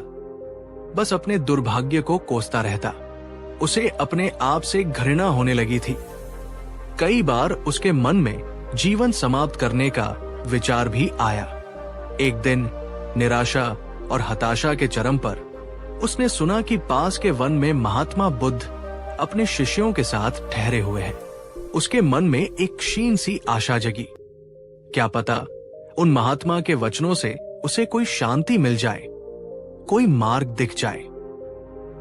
Speaker 1: बस अपने दुर्भाग्य को कोसता रहता। उसे अपने आप से घृणा होने लगी थी। कई बार उसके मन में जीवन समाप्त करने का विचार भी आया। एक दिन निराशा और हताशा के चरम पर उसने सुना कि पास के वन में महात्मा बुद्ध अपने शिष्यों के साथ ठहरे हुए हैं। उसके मन में एक क्षीण सी आशा जगी। क्या पता उन महात्मा के वचनों से उसे कोई शांति मिल जाए, कोई मार्ग दिख जाए।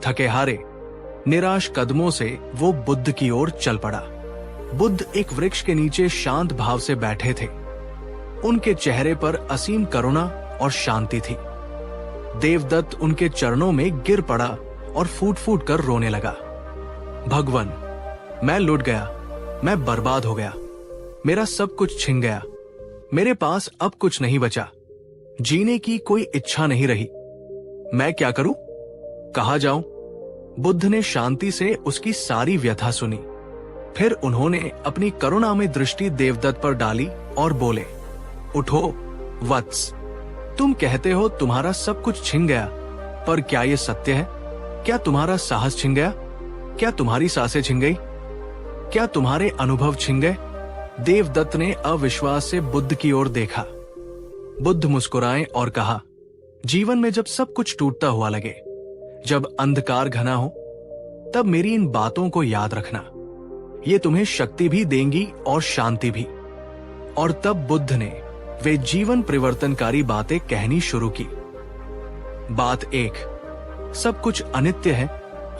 Speaker 1: थके हारे निराश कदमों से वो बुद्ध की ओर चल पड़ा। बुद्ध एक वृक्ष के नीचे शांत भाव से बैठे थे। उनके चेहरे पर असीम करुणा और शांति थी। देवदत्त उनके चरणों में गिर पड़ा और फूट फूट कर रोने लगा। भगवान, मैं लुट गया, मैं बर्बाद हो गया, मेरा सब कुछ छिन गया, मेरे पास अब कुछ नहीं बचा, जीने की कोई इच्छा नहीं रही, मैं क्या करूं, कहां जाऊं? बुद्ध ने शांति से उसकी सारी व्यथा सुनी। फिर उन्होंने अपनी करुणामय दृष्टि देवदत्त पर डाली और बोले, उठो वत्स, तुम कहते हो तुम्हारा सब कुछ छिन गया, पर क्या यह सत्य है? क्या तुम्हारा साहस छिन गया? क्या तुम्हारी सांसें छिन गई? क्या तुम्हारे अनुभव छिन गए? देवदत्त ने अविश्वास से बुद्ध की ओर देखा। बुद्ध मुस्कुराए और कहा, जीवन में जब सब कुछ टूटता हुआ लगे, जब अंधकार घना हो, तब मेरी इन बातों को याद रखना। ये तुम्हें शक्ति भी देंगी और शांति भी। और तब बुद्ध ने वे जीवन परिवर्तनकारी बातें कहनी शुरू की। बात 1, सब कुछ अनित्य है,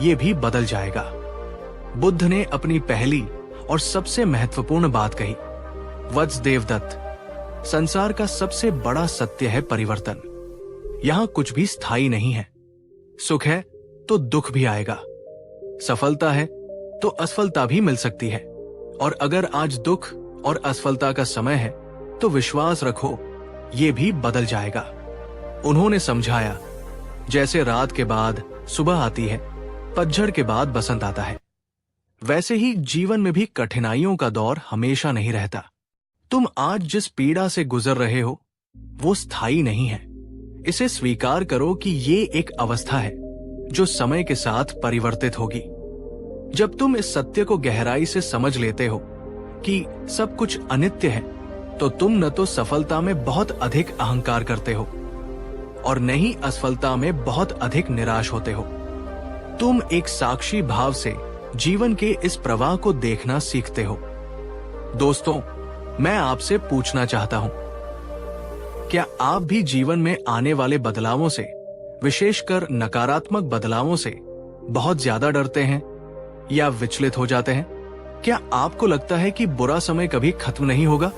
Speaker 1: ये भी बदल जाएगा। बुद्ध ने अपनी पहली और सबसे महत्वपूर्ण बात कही। वत्स देवदत्त, संसार का सबसे बड़ा सत्य है परिवर्तन। यहां कुछ भी स्थायी नहीं है। सुख है तो दुख भी आएगा, सफलता है तो असफलता भी मिल सकती है। और अगर आज दुख और असफलता का समय है तो विश्वास रखो, ये भी बदल जाएगा। उन्होंने समझाया, जैसे रात के बाद सुबह आती है, पतझड़ के बाद बसंत आता है, वैसे ही जीवन में भी कठिनाइयों का दौर हमेशा नहीं रहता। तुम आज जिस पीड़ा से गुजर रहे हो वो स्थायी नहीं है। इसे स्वीकार करो कि ये एक अवस्था है जो समय के साथ परिवर्तित होगी। जब तुम इस सत्य को गहराई से समझ लेते हो कि सब कुछ अनित्य है, तो तुम न तो सफलता में बहुत अधिक अहंकार करते हो और न ही असफलता में बहुत अधिक निराश होते हो। तुम एक साक्षी भाव से जीवन के इस प्रवाह को देखना सीखते हो। दोस्तों, मैं आपसे पूछना चाहता हूं, क्या आप भी जीवन में आने वाले बदलावों से, विशेषकर नकारात्मक बदलावों से बहुत ज्यादा डरते हैं या विचलित हो जाते हैं? क्या आपको लगता है कि बुरा समय कभी खत्म नहीं होगा?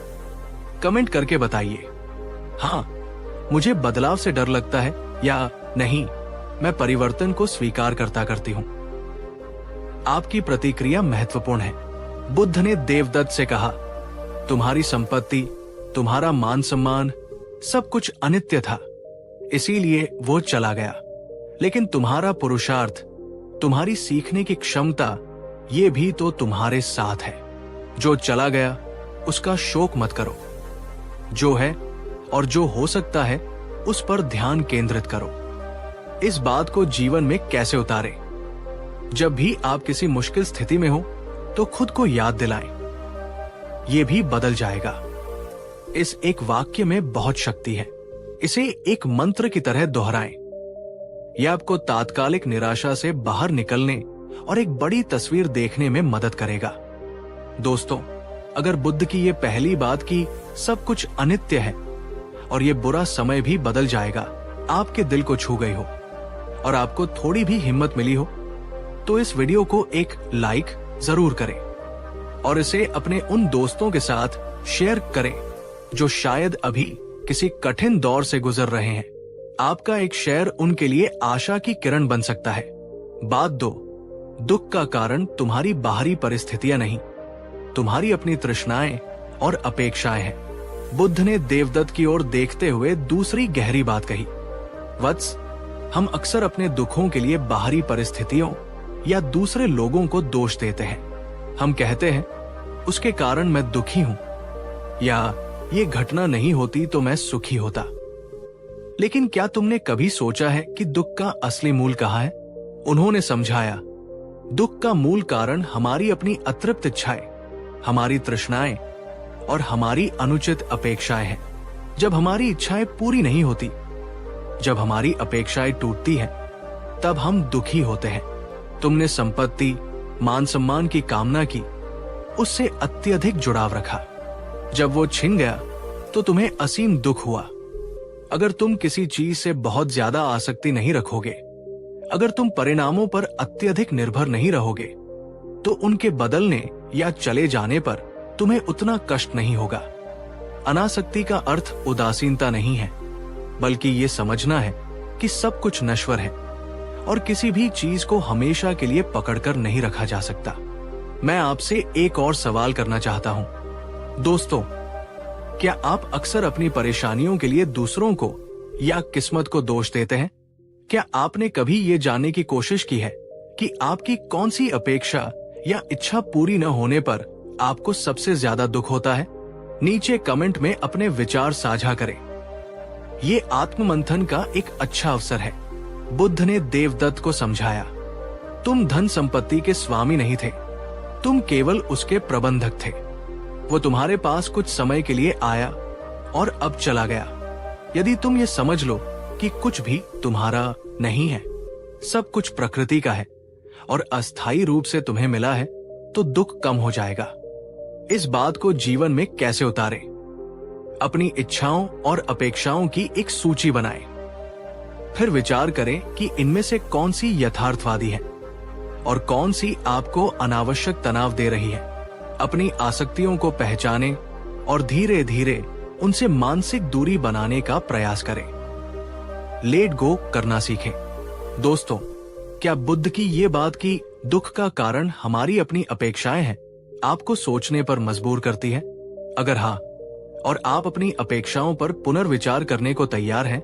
Speaker 1: कमेंट करके बताइए। हाँ, मुझे बदलाव से डर लगता है, या नहीं, मैं परिवर्तन को स्वीकार करती हूं। आपकी प्रतिक्रिया महत्वपूर्ण है। बुद्ध ने देवदत्त से कहा, तुम्हारी संपत्ति, तुम्हारा मान सम्मान, सब कुछ अनित्य था, इसीलिए वो चला गया। लेकिन तुम्हारा पुरुषार्थ, तुम्हारी सीखने की क्षमता, ये भी तो तुम्हारे साथ है। जो चला गया उसका शोक मत करो। जो है और जो हो सकता है उस पर ध्यान केंद्रित करो। इस बात को जीवन में कैसे उतारें? जब भी आप किसी मुश्किल स्थिति में हो तो खुद को याद दिलाएं, ये भी बदल जाएगा। इस एक वाक्य में बहुत शक्ति है। इसे एक मंत्र की तरह दोहराएं। यह आपको तात्कालिक निराशा से बाहर निकलने और एक बड़ी तस्वीर देखने में मदद करेगा। दोस्तों, अगर बुद्ध की ये पहली बात कि सब कुछ अनित्य है और ये बुरा समय भी बदल जाएगा आपके दिल को छू गई हो और आपको थोड़ी भी हिम्मत मिली हो, तो इस वीडियो को एक लाइक जरूर करें और इसे अपने उन दोस्तों के साथ शेयर करें जो शायद अभी किसी कठिन दौर से गुजर रहे हैं। आपका एक शेयर उनके लिए आशा की किरण बन सकता है। बात 2, दुख का कारण तुम्हारी बाहरी परिस्थितियां नहीं, तुम्हारी अपनी तृष्णाएं और अपेक्षाएं हैं। बुद्ध ने देवदत्त की ओर देखते हुए दूसरी गहरी बात कही। वत्स, हम अक्सर अपने दुखों के लिए बाहरी परिस्थितियों या दूसरे लोगों को दोष देते हैं। हम कहते हैं उसके कारण मैं दुखी हूं, या ये घटना नहीं होती तो मैं सुखी होता। लेकिन क्या तुमने कभी सोचा है कि दुख का असली मूल कहाँ है? उन्होंने समझाया, दुख का मूल कारण हमारी अपनी अतृप्त इच्छाएं, हमारी तृष्णाएं और हमारी अनुचित अपेक्षाएं हैं। जब हमारी इच्छाएं पूरी नहीं होती, जब हमारी अपेक्षाएं टूटती हैं, तब हम दुखी होते हैं। तुमने संपत्ति, मान सम्मान की कामना की, उससे अत्यधिक जुड़ाव रखा। जब वो छिन गया तो तुम्हें असीम दुख हुआ। अगर तुम किसी चीज से बहुत ज्यादा आसक्ति नहीं रखोगे, अगर तुम परिणामों पर अत्यधिक निर्भर नहीं रहोगे, तो उनके बदलने या चले जाने पर तुम्हें उतना कष्ट नहीं होगा। अनासक्ति का अर्थ उदासीनता नहीं है, बल्कि ये समझना है कि सब कुछ नश्वर है और किसी भी चीज को हमेशा के लिए पकड़कर नहीं रखा जा सकता। मैं आपसे एक और सवाल करना चाहता हूं। दोस्तों, क्या आप अक्सर अपनी परेशानियों के लिए दूसरों को या किस्मत को दोष देते हैं? क्या आपने कभी ये जानने की कोशिश की है कि आपकी कौन सी अपेक्षा या इच्छा पूरी न होने पर आपको सबसे ज्यादा दुख होता है? नीचे कमेंट में अपने विचार साझा करें। ये आत्ममंथन का एक अच्छा अवसर है। बुद्ध ने देवदत्त को समझाया, तुम धन संपत्ति के स्वामी नहीं थे, तुम केवल उसके प्रबंधक थे। वो तुम्हारे पास कुछ समय के लिए आया और अब चला गया। यदि तुम ये समझ लो कि कुछ भी तुम्हारा नहीं है, सब कुछ प्रकृति का है और अस्थायी रूप से तुम्हें मिला है, तो दुख कम हो जाएगा। इस बात को जीवन में कैसे उतारें? अपनी इच्छाओं और अपेक्षाओं की एक सूची बनाएं। फिर विचार करें कि इनमें से कौन सी यथार्थवादी है और कौन सी आपको अनावश्यक तनाव दे रही है। अपनी आसक्तियों को पहचानें और धीरे धीरे उनसे मानसिक दूरी बनाने का प्रयास करें। लेट गो करना सीखें। दोस्तों, क्या बुद्ध की ये बात कि दुख का कारण हमारी अपनी अपेक्षाएं हैं, आपको सोचने पर मजबूर करती है? अगर हाँ, और आप अपनी अपेक्षाओं पर पुनर्विचार करने को तैयार हैं,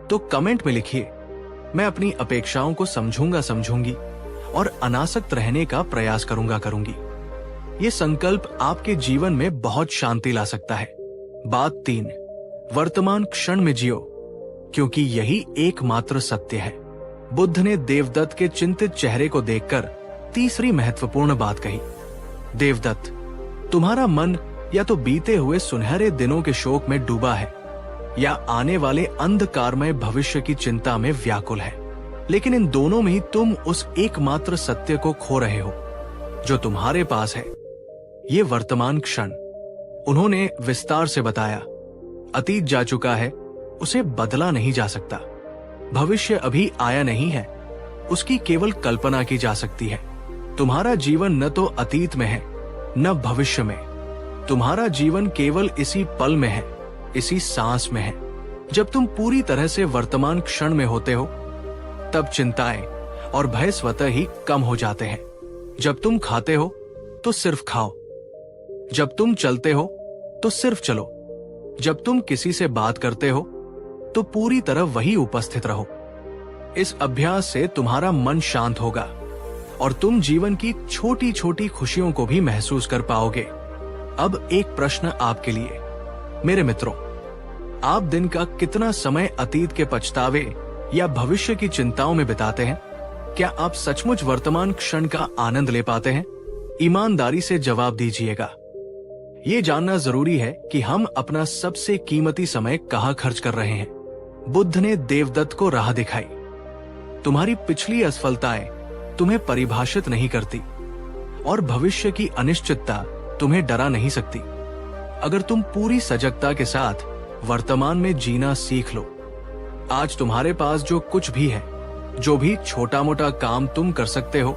Speaker 1: तो कमेंट में लिखिए, मैं अपनी अपेक्षाओं को समझूंगी और अनासक्त रहने का प्रयास करूंगी। ये संकल्प आपके जीवन में बहुत शांति ला सकता है। बात 3, वर्तमान क्षण में जियो, क्योंकि यही एकमात्र सत्य है। बुद्ध ने देवदत्त के चिंतित चेहरे को देखकर तीसरी महत्वपूर्ण बात कही। देवदत्त, तुम्हारा मन या तो बीते हुए सुनहरे दिनों के शोक में डूबा है या आने वाले अंधकारमय भविष्य की चिंता में व्याकुल है। लेकिन इन दोनों में ही तुम उस एकमात्र सत्य को खो रहे हो जो तुम्हारे पास है, ये वर्तमान क्षण। उन्होंने विस्तार से बताया, अतीत जा चुका है, उसे बदला नहीं जा सकता। भविष्य अभी आया नहीं है, उसकी केवल कल्पना की जा सकती है। तुम्हारा जीवन न तो अतीत में है न भविष्य में, तुम्हारा जीवन केवल इसी पल में है, इसी सांस में है। जब तुम पूरी तरह से वर्तमान क्षण में होते हो, तब चिंताएं और भय स्वतः ही कम हो जाते हैं। जब तुम खाते हो तो सिर्फ खाओ, जब तुम चलते हो तो सिर्फ चलो, जब तुम किसी से बात करते हो तो पूरी तरह वही उपस्थित रहो। इस अभ्यास से तुम्हारा मन शांत होगा और तुम जीवन की छोटी छोटी खुशियों को भी महसूस कर पाओगे। अब एक प्रश्न आपके लिए, मेरे मित्रों, आप दिन का कितना समय अतीत के पछतावे या भविष्य की चिंताओं में बिताते हैं? क्या आप सचमुच वर्तमान क्षण का आनंद ले पाते हैं? ईमानदारी से जवाब दीजिएगा। ये जानना जरूरी है कि हम अपना सबसे कीमती समय कहाँ खर्च कर रहे हैं। बुद्ध ने देवदत्त को राह दिखाई। तुम्हारी पिछली असफलताएं तुम्हें परिभाषित नहीं करती और भविष्य की अनिश्चितता तुम्हें डरा नहीं सकती। अगर तुम पूरी सजगता के साथ वर्तमान में जीना सीख लो, आज तुम्हारे पास जो कुछ भी है, जो भी छोटा मोटा काम तुम कर सकते हो,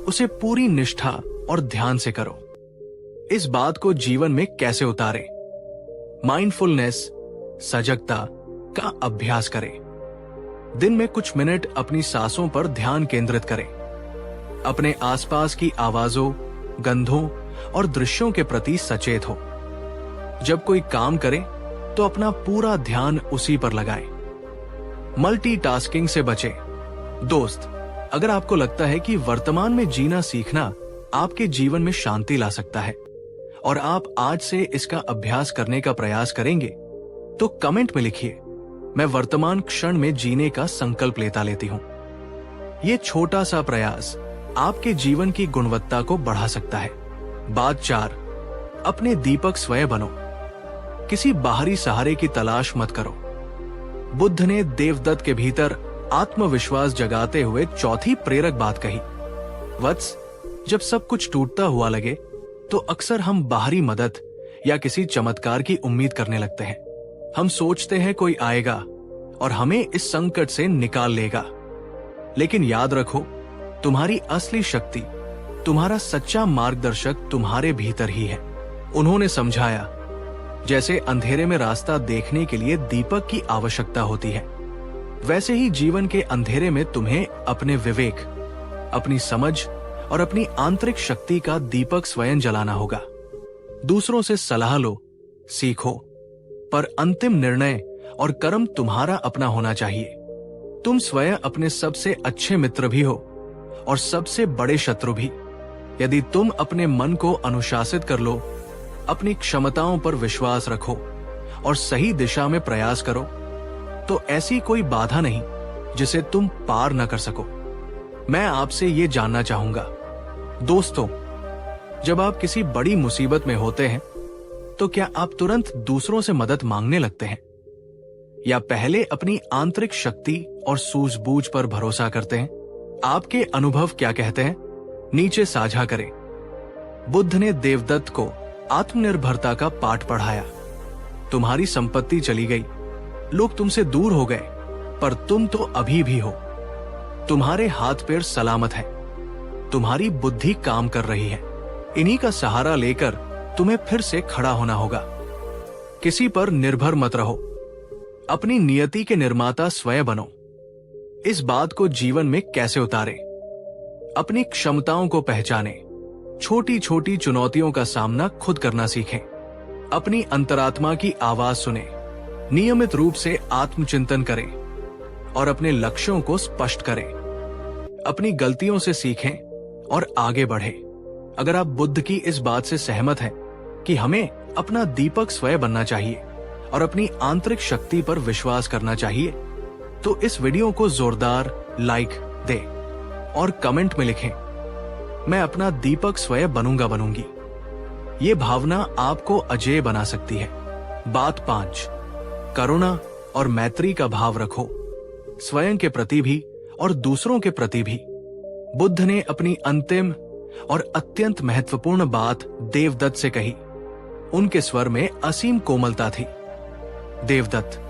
Speaker 1: उसे पूरी निष्ठा और ध्यान से करो। इस बात को जीवन में कैसे उतारें? माइंडफुलनेस, सजगता का अभ्यास करें। दिन में कुछ मिनट अपनी सांसों पर ध्यान केंद्रित करें। अपने आसपास की आवाजों, गंधों और दृश्यों के प्रति सचेत हो। जब कोई काम करें तो अपना पूरा ध्यान उसी पर लगाएं। मल्टीटास्किंग से बचें। दोस्त, अगर आपको लगता है कि वर्तमान में जीना सीखना आपके जीवन में शांति ला सकता है और आप आज से इसका अभ्यास करने का प्रयास करेंगे, तो कमेंट में लिखिए, मैं वर्तमान क्षण में जीने का संकल्प लेती हूं। यह छोटा सा प्रयास आपके जीवन की गुणवत्ता को बढ़ा सकता है। बात 4, अपने दीपक स्वयं बनो। किसी बाहरी सहारे की तलाश मत करो। बुद्ध ने देवदत्त के भीतर आत्मविश्वास जगाते हुए चौथी प्रेरक बात कही, वत्स, जब सब कुछ टूटता हुआ लगे तो अक्सर हम बाहरी मदद या किसी चमत्कार की उम्मीद करने लगते हैं। हम सोचते हैं कोई आएगा और हमें इस संकट से निकाल लेगा। लेकिन याद रखो, तुम्हारी असली शक्ति, तुम्हारा सच्चा मार्गदर्शक तुम्हारे भीतर ही है। उन्होंने समझाया, जैसे अंधेरे में रास्ता देखने के लिए दीपक की आवश्यकता होती है, वैसे ही जीवन के अंधेरे में तुम्हें अपने विवेक, अपनी समझ और अपनी आंतरिक शक्ति का दीपक स्वयं जलाना होगा। दूसरों से सलाह लो, सीखो, पर अंतिम निर्णय और कर्म तुम्हारा अपना होना चाहिए। तुम स्वयं अपने सबसे अच्छे मित्र भी हो और सबसे बड़े शत्रु भी। यदि तुम अपने मन को अनुशासित कर लो, अपनी क्षमताओं पर विश्वास रखो और सही दिशा में प्रयास करो, तो ऐसी कोई बाधा नहीं जिसे तुम पार न कर सको। मैं आपसे ये जानना चाहूंगा, दोस्तों, जब आप किसी बड़ी मुसीबत में होते हैं तो क्या आप तुरंत दूसरों से मदद मांगने लगते हैं या पहले अपनी आंतरिक शक्ति और सूझबूझ पर भरोसा करते हैं? आपके अनुभव क्या कहते हैं? नीचे साझा करें। बुद्ध ने देवदत्त को आत्मनिर्भरता का पाठ पढ़ाया। तुम्हारी संपत्ति चली गई, लोग तुमसे दूर हो गए, पर तुम तो अभी भी हो। तुम्हारे हाथ पैर सलामत हैं, तुम्हारी बुद्धि काम कर रही है। इन्हीं का सहारा लेकर तुम्हें फिर से खड़ा होना होगा। किसी पर निर्भर मत रहो, अपनी नियति के निर्माता स्वयं बनो। इस बात को जीवन में कैसे उतारें? अपनी क्षमताओं को पहचानें, छोटी छोटी चुनौतियों का सामना खुद करना सीखें, अपनी अंतरात्मा की आवाज सुनें, नियमित रूप से आत्मचिंतन करें और अपने लक्ष्यों को स्पष्ट करें। अपनी गलतियों से सीखें और आगे बढ़ें। अगर आप बुद्ध की इस बात से सहमत हैं कि हमें अपना दीपक स्वयं बनना चाहिए और अपनी आंतरिक शक्ति पर विश्वास करना चाहिए, तो इस वीडियो को जोरदार लाइक दें और कमेंट में लिखें, मैं अपना दीपक स्वयं बनूंगी। ये भावना आपको अजेय बना सकती है। बात 5, करुणा और मैत्री का भाव रखो, स्वयं के प्रति भी और दूसरों के प्रति भी। बुद्ध ने अपनी अंतिम और अत्यंत महत्वपूर्ण बात देवदत्त से कही। उनके स्वर में असीम कोमलता थी। देवदत्त,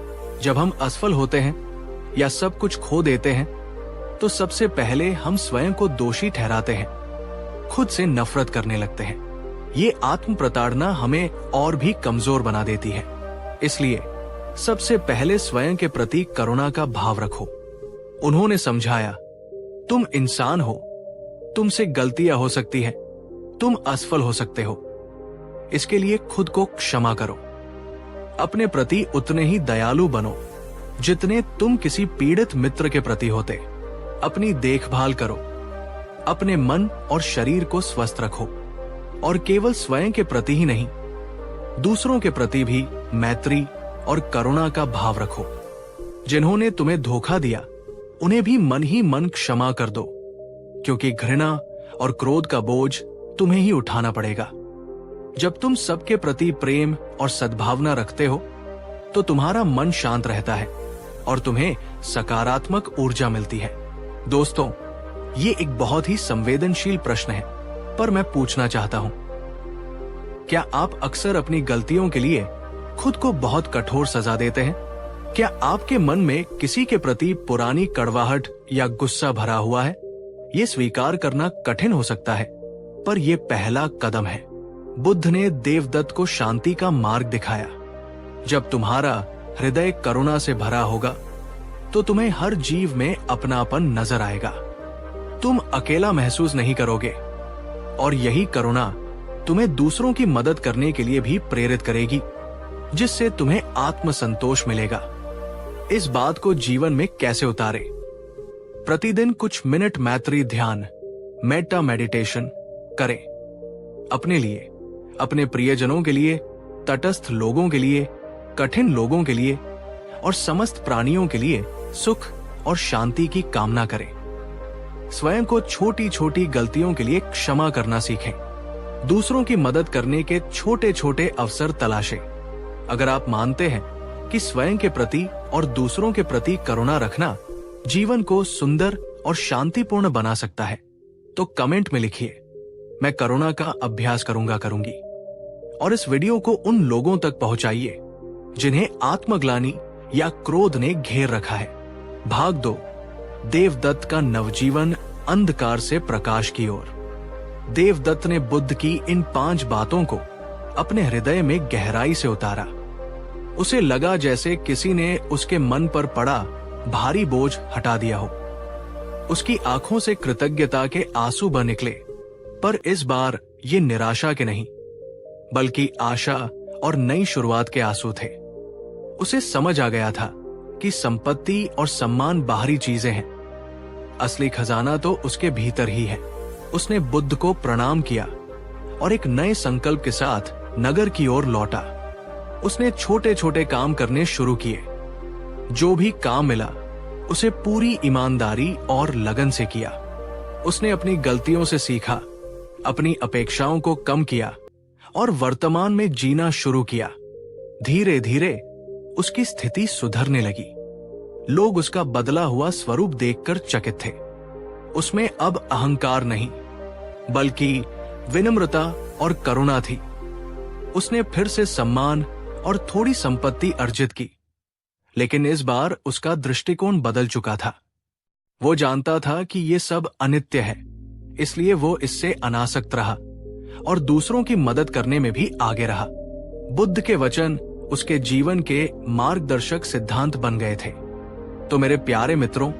Speaker 1: जब हम असफल होते हैं या सब कुछ खो देते हैं, तो सबसे पहले हम स्वयं को दोषी ठहराते हैं, खुद से नफरत करने लगते हैं। ये आत्म प्रताड़ना हमें और भी कमजोर बना देती है। इसलिए सबसे पहले स्वयं के प्रति करुणा का भाव रखो। उन्होंने समझाया, तुम इंसान हो, तुमसे गलतियां हो सकती हैं, तुम असफल हो सकते हो। इसके लिए खुद को क्षमा करो। अपने प्रति उतने ही दयालु बनो जितने तुम किसी पीड़ित मित्र के प्रति होते। अपनी देखभाल करो, अपने मन और शरीर को स्वस्थ रखो और केवल स्वयं के प्रति ही नहीं, दूसरों के प्रति भी मैत्री और करुणा का भाव रखो। जिन्होंने तुम्हें धोखा दिया, उन्हें भी मन ही मन क्षमा कर दो, क्योंकि घृणा और क्रोध का बोझ तुम्हें ही उठाना पड़ेगा। जब तुम सबके प्रति प्रेम और सद्भावना रखते हो, तो तुम्हारा मन शांत रहता है और तुम्हें सकारात्मक ऊर्जा मिलती है। दोस्तों, ये एक बहुत ही संवेदनशील प्रश्न है, पर मैं पूछना चाहता हूं, क्या आप अक्सर अपनी गलतियों के लिए खुद को बहुत कठोर सजा देते हैं? क्या आपके मन में किसी के प्रति पुरानी कड़वाहट या गुस्सा भरा हुआ है? ये स्वीकार करना कठिन हो सकता है, पर यह पहला कदम है। बुद्ध ने देवदत्त को शांति का मार्ग दिखाया। जब तुम्हारा हृदय करुणा से भरा होगा तो तुम्हें हर जीव में अपनापन नजर आएगा। तुम अकेला महसूस नहीं करोगे और यही करुणा तुम्हें दूसरों की मदद करने के लिए भी प्रेरित करेगी, जिससे तुम्हें आत्मसंतोष मिलेगा। इस बात को जीवन में कैसे उतारे? प्रतिदिन कुछ मिनट मैत्री ध्यान मेटा मेडिटेशन करें। अपने लिए, अपने प्रियजनों के लिए, तटस्थ लोगों के लिए, कठिन लोगों के लिए और समस्त प्राणियों के लिए सुख और शांति की कामना करें। स्वयं को छोटी छोटी गलतियों के लिए क्षमा करना सीखें। दूसरों की मदद करने के छोटे छोटे अवसर तलाशें। अगर आप मानते हैं कि स्वयं के प्रति और दूसरों के प्रति करुणा रखना जीवन को सुंदर और शांतिपूर्ण बना सकता है, तो कमेंट में लिखिए, मैं करुणा का अभ्यास करूंगी। और इस वीडियो को उन लोगों तक पहुंचाइए जिन्हें आत्मग्लानि या क्रोध ने घेर रखा है। भाग दो देवदत्त का नवजीवन अंधकार से प्रकाश की ओर। देवदत्त ने बुद्ध की इन 5 बातों को अपने हृदय में गहराई से उतारा। उसे लगा जैसे किसी ने उसके मन पर पड़ा भारी बोझ हटा दिया हो। उसकी आंखों से कृतज्ञता के आंसू बह निकले, पर इस बार ये निराशा के नहीं, बल्कि आशा और नई शुरुआत के आंसू थे। उसे समझ आ गया था कि संपत्ति और सम्मान बाहरी चीजें हैं, असली खजाना तो उसके भीतर ही है। उसने बुद्ध को प्रणाम किया और एक नए संकल्प के साथ नगर की ओर लौटा। उसने छोटे छोटे काम करने शुरू किए। जो भी काम मिला उसे पूरी ईमानदारी और लगन से किया। उसने अपनी गलतियों से सीखा, अपनी अपेक्षाओं को कम किया और वर्तमान में जीना शुरू किया। धीरे धीरे उसकी स्थिति सुधरने लगी। लोग उसका बदला हुआ स्वरूप देखकर चकित थे। उसमें अब अहंकार नहीं, बल्कि विनम्रता और करुणा थी। उसने फिर से सम्मान और थोड़ी संपत्ति अर्जित की, लेकिन इस बार उसका दृष्टिकोण बदल चुका था। वो जानता था कि ये सब अनित्य है, इसलिए वो इससे अनासक्त रहा और दूसरों की मदद करने में भी आगे रहा। बुद्ध के वचन उसके जीवन के मार्गदर्शक सिद्धांत बन गए थे। तो मेरे प्यारे मित्रों,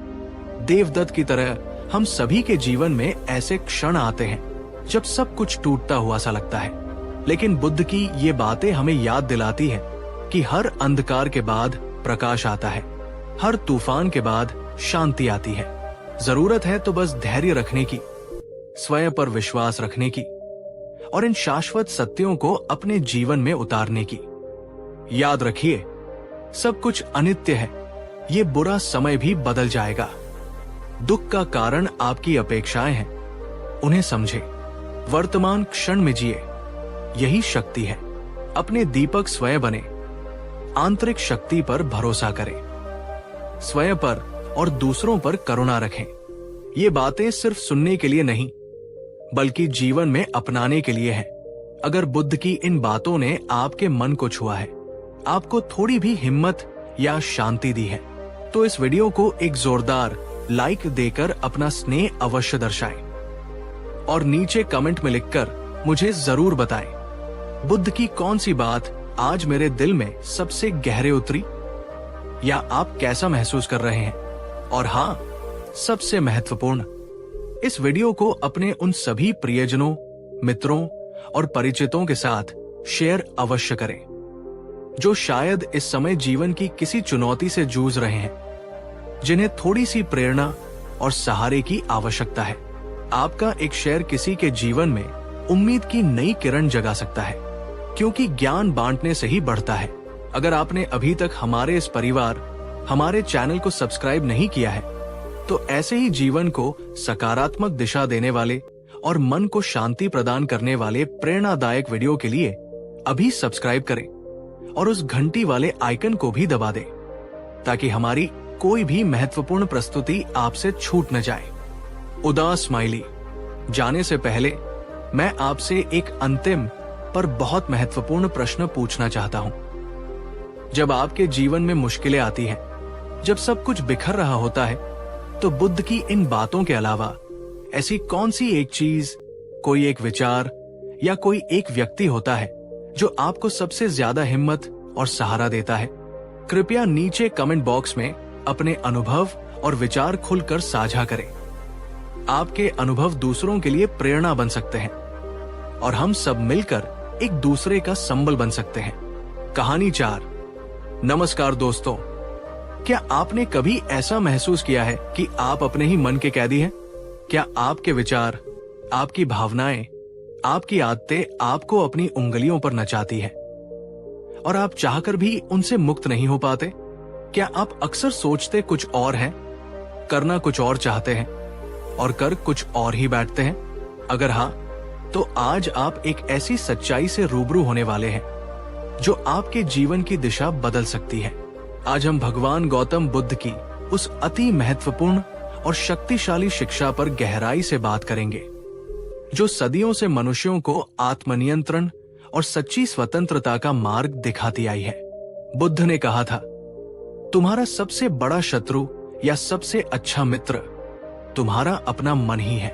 Speaker 1: देवदत्त की तरह हम सभी के जीवन में ऐसे क्षण आते हैं जब सब कुछ टूटता हुआ सा लगता है, लेकिन बुद्ध की ये बातें हमें याद दिलाती है कि हर अंधकार के बाद प्रकाश आता है, हर तूफान के बाद शांति आती है। जरूरत है तो बस धैर्य रखने की, स्वयं पर विश्वास रखने की और इन शाश्वत सत्यों को अपने जीवन में उतारने की। याद रखिए, सब कुछ अनित्य है, ये बुरा समय भी बदल जाएगा। दुख का कारण आपकी अपेक्षाएं हैं, उन्हें समझे, वर्तमान क्षण में जिए, यही शक्ति है। अपने दीपक स्वयं बने, आंतरिक शक्ति पर भरोसा करें, स्वयं पर और दूसरों पर करुणा रखें। ये बातें सिर्फ सुनने के लिए नहीं, बल्कि जीवन में अपनाने के लिए हैं। अगर बुद्ध की इन बातों ने आपके मन को छुआ है, आपको थोड़ी भी हिम्मत या शांति दी है, तो इस वीडियो को एक जोरदार लाइक देकर अपना स्नेह अवश्य दर्शाएं और नीचे कमेंट में लिखकर मुझे जरूर बताएं बुद्ध की कौन सी बात आज मेरे दिल में सबसे गहरे उतरी, या आप कैसा महसूस कर रहे हैं। और हाँ, सबसे महत्वपूर्ण, इस वीडियो को अपने उन सभी प्रियजनों, मित्रों और परिचितों के साथ शेयर अवश्य करें जो शायद इस समय जीवन की किसी चुनौती से जूझ रहे हैं, जिन्हें थोड़ी सी प्रेरणा और सहारे की आवश्यकता है। आपका एक शेयर किसी के जीवन में उम्मीद की नई किरण जगा सकता है, क्योंकि ज्ञान बांटने से ही बढ़ता है। अगर आपने अभी तक हमारे इस परिवार, हमारे चैनल को सब्सक्राइब नहीं किया है, तो ऐसे ही जीवन को सकारात्मक दिशा देने वाले और मन को शांति प्रदान करने वाले प्रेरणादायक वीडियो के लिए अभी सब्सक्राइब करें और उस घंटी वाले आइकन को भी दबा दें, ताकि हमारी कोई भी महत्वपूर्ण प्रस्तुति आपसे छूट न जाए। उदास स्माइली। जाने से पहले मैं आपसे एक अंतिम पर बहुत महत्वपूर्ण प्रश्न पूछना चाहता हूं। जब आपके जीवन में मुश्किलें आती हैं, जब सब कुछ बिखर रहा होता है, तो बुद्ध की इन बातों के अलावा ऐसी कौन सी एक चीज, कोई एक विचार या कोई एक व्यक्ति होता है जो आपको सबसे ज्यादा हिम्मत और सहारा देता है? कृपया नीचे कमेंट बॉक्स में अपने अनुभव और विचार खुलकर साझा करें। आपके अनुभव दूसरों के लिए प्रेरणा बन सकते हैं और हम सब मिलकर एक दूसरे का संबल बन सकते हैं। कहानी 4। नमस्कार दोस्तों, क्या आपने कभी ऐसा महसूस किया है कि आप अपने ही मन के कैदी हैं? क्या आपके विचार, आपकी भावनाएं, आपकी आदतें आपको अपनी उंगलियों पर नचाती है और आप चाहकर भी उनसे मुक्त नहीं हो पाते? क्या आप अक्सर सोचते कुछ और हैं, करना कुछ और चाहते हैं और कर कुछ और ही बैठते हैं? अगर हाँ, तो आज आप एक ऐसी सच्चाई से रूबरू होने वाले हैं जो आपके जीवन की दिशा बदल सकती है। आज हम भगवान गौतम बुद्ध की उस अति महत्वपूर्ण और शक्तिशाली शिक्षा पर गहराई से बात करेंगे जो सदियों से मनुष्यों को आत्मनियंत्रण और सच्ची स्वतंत्रता का मार्ग दिखाती आई है। बुद्ध ने कहा था, तुम्हारा सबसे बड़ा शत्रु या सबसे अच्छा मित्र तुम्हारा अपना मन ही है।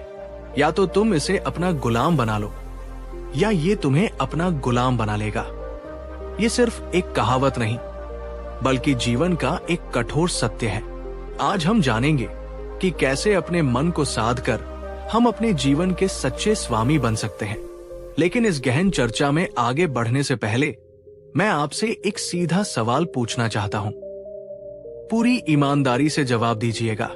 Speaker 1: या तो तुम इसे अपना गुलाम बना लो या ये तुम्हें अपना गुलाम बना लेगा। ये सिर्फ एक कहावत नहीं, बल्कि जीवन का एक कठोर सत्य है। आज हम जानेंगे कि कैसे अपने मन को साध कर हम अपने जीवन के सच्चे स्वामी बन सकते हैं। लेकिन इस गहन चर्चा में आगे बढ़ने से पहले मैं आपसे एक सीधा सवाल पूछना चाहता हूं। पूरी ईमानदारी से जवाब दीजिएगा।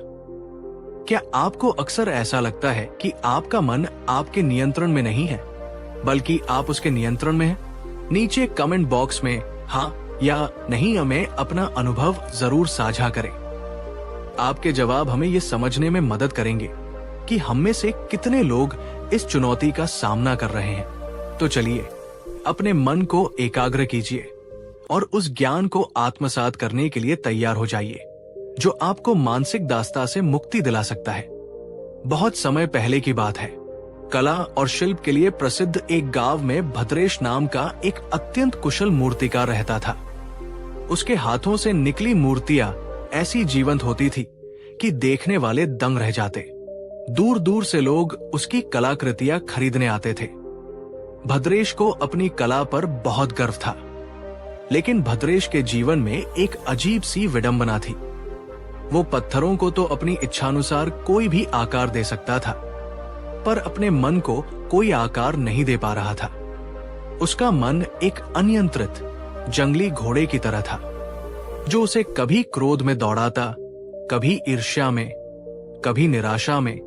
Speaker 1: क्या आपको अक्सर ऐसा लगता है कि आपका मन आपके नियंत्रण में नहीं है, बल्कि आप उसके नियंत्रण में हैं? नीचे कमेंट बॉक्स में हाँ या नहीं हमें अपना अनुभव जरूर साझा करें। आपके जवाब हमें यह समझने में मदद करेंगे कि हम में से कितने लोग इस चुनौती का सामना कर रहे हैं। तो चलिए अपने मन को एकाग्र कीजिए और उस ज्ञान को आत्मसात करने के लिए तैयार हो जाइए जो आपको मानसिक दास्ता से मुक्ति दिला सकता है। बहुत समय पहले की बात है। कला और शिल्प के लिए प्रसिद्ध एक गांव में भद्रेश नाम का एक अत्यंत कुशल मूर्तिकार रहता था। उसके हाथों से निकली मूर्तियां ऐसी जीवंत होती थी कि देखने वाले दंग रह जाते। दूर दूर से लोग उसकी कलाकृतियां खरीदने आते थे। भद्रेश को अपनी कला पर बहुत गर्व था, लेकिन भद्रेश के जीवन में एक अजीब सी विडंबना थी। वो पत्थरों को तो अपनी इच्छानुसार कोई भी आकार दे सकता था, पर अपने मन को कोई आकार नहीं दे पा रहा था। उसका मन एक अनियंत्रित जंगली घोड़े की तरह था जो उसे कभी क्रोध में दौड़ाता, कभी ईर्ष्या में, कभी निराशा में,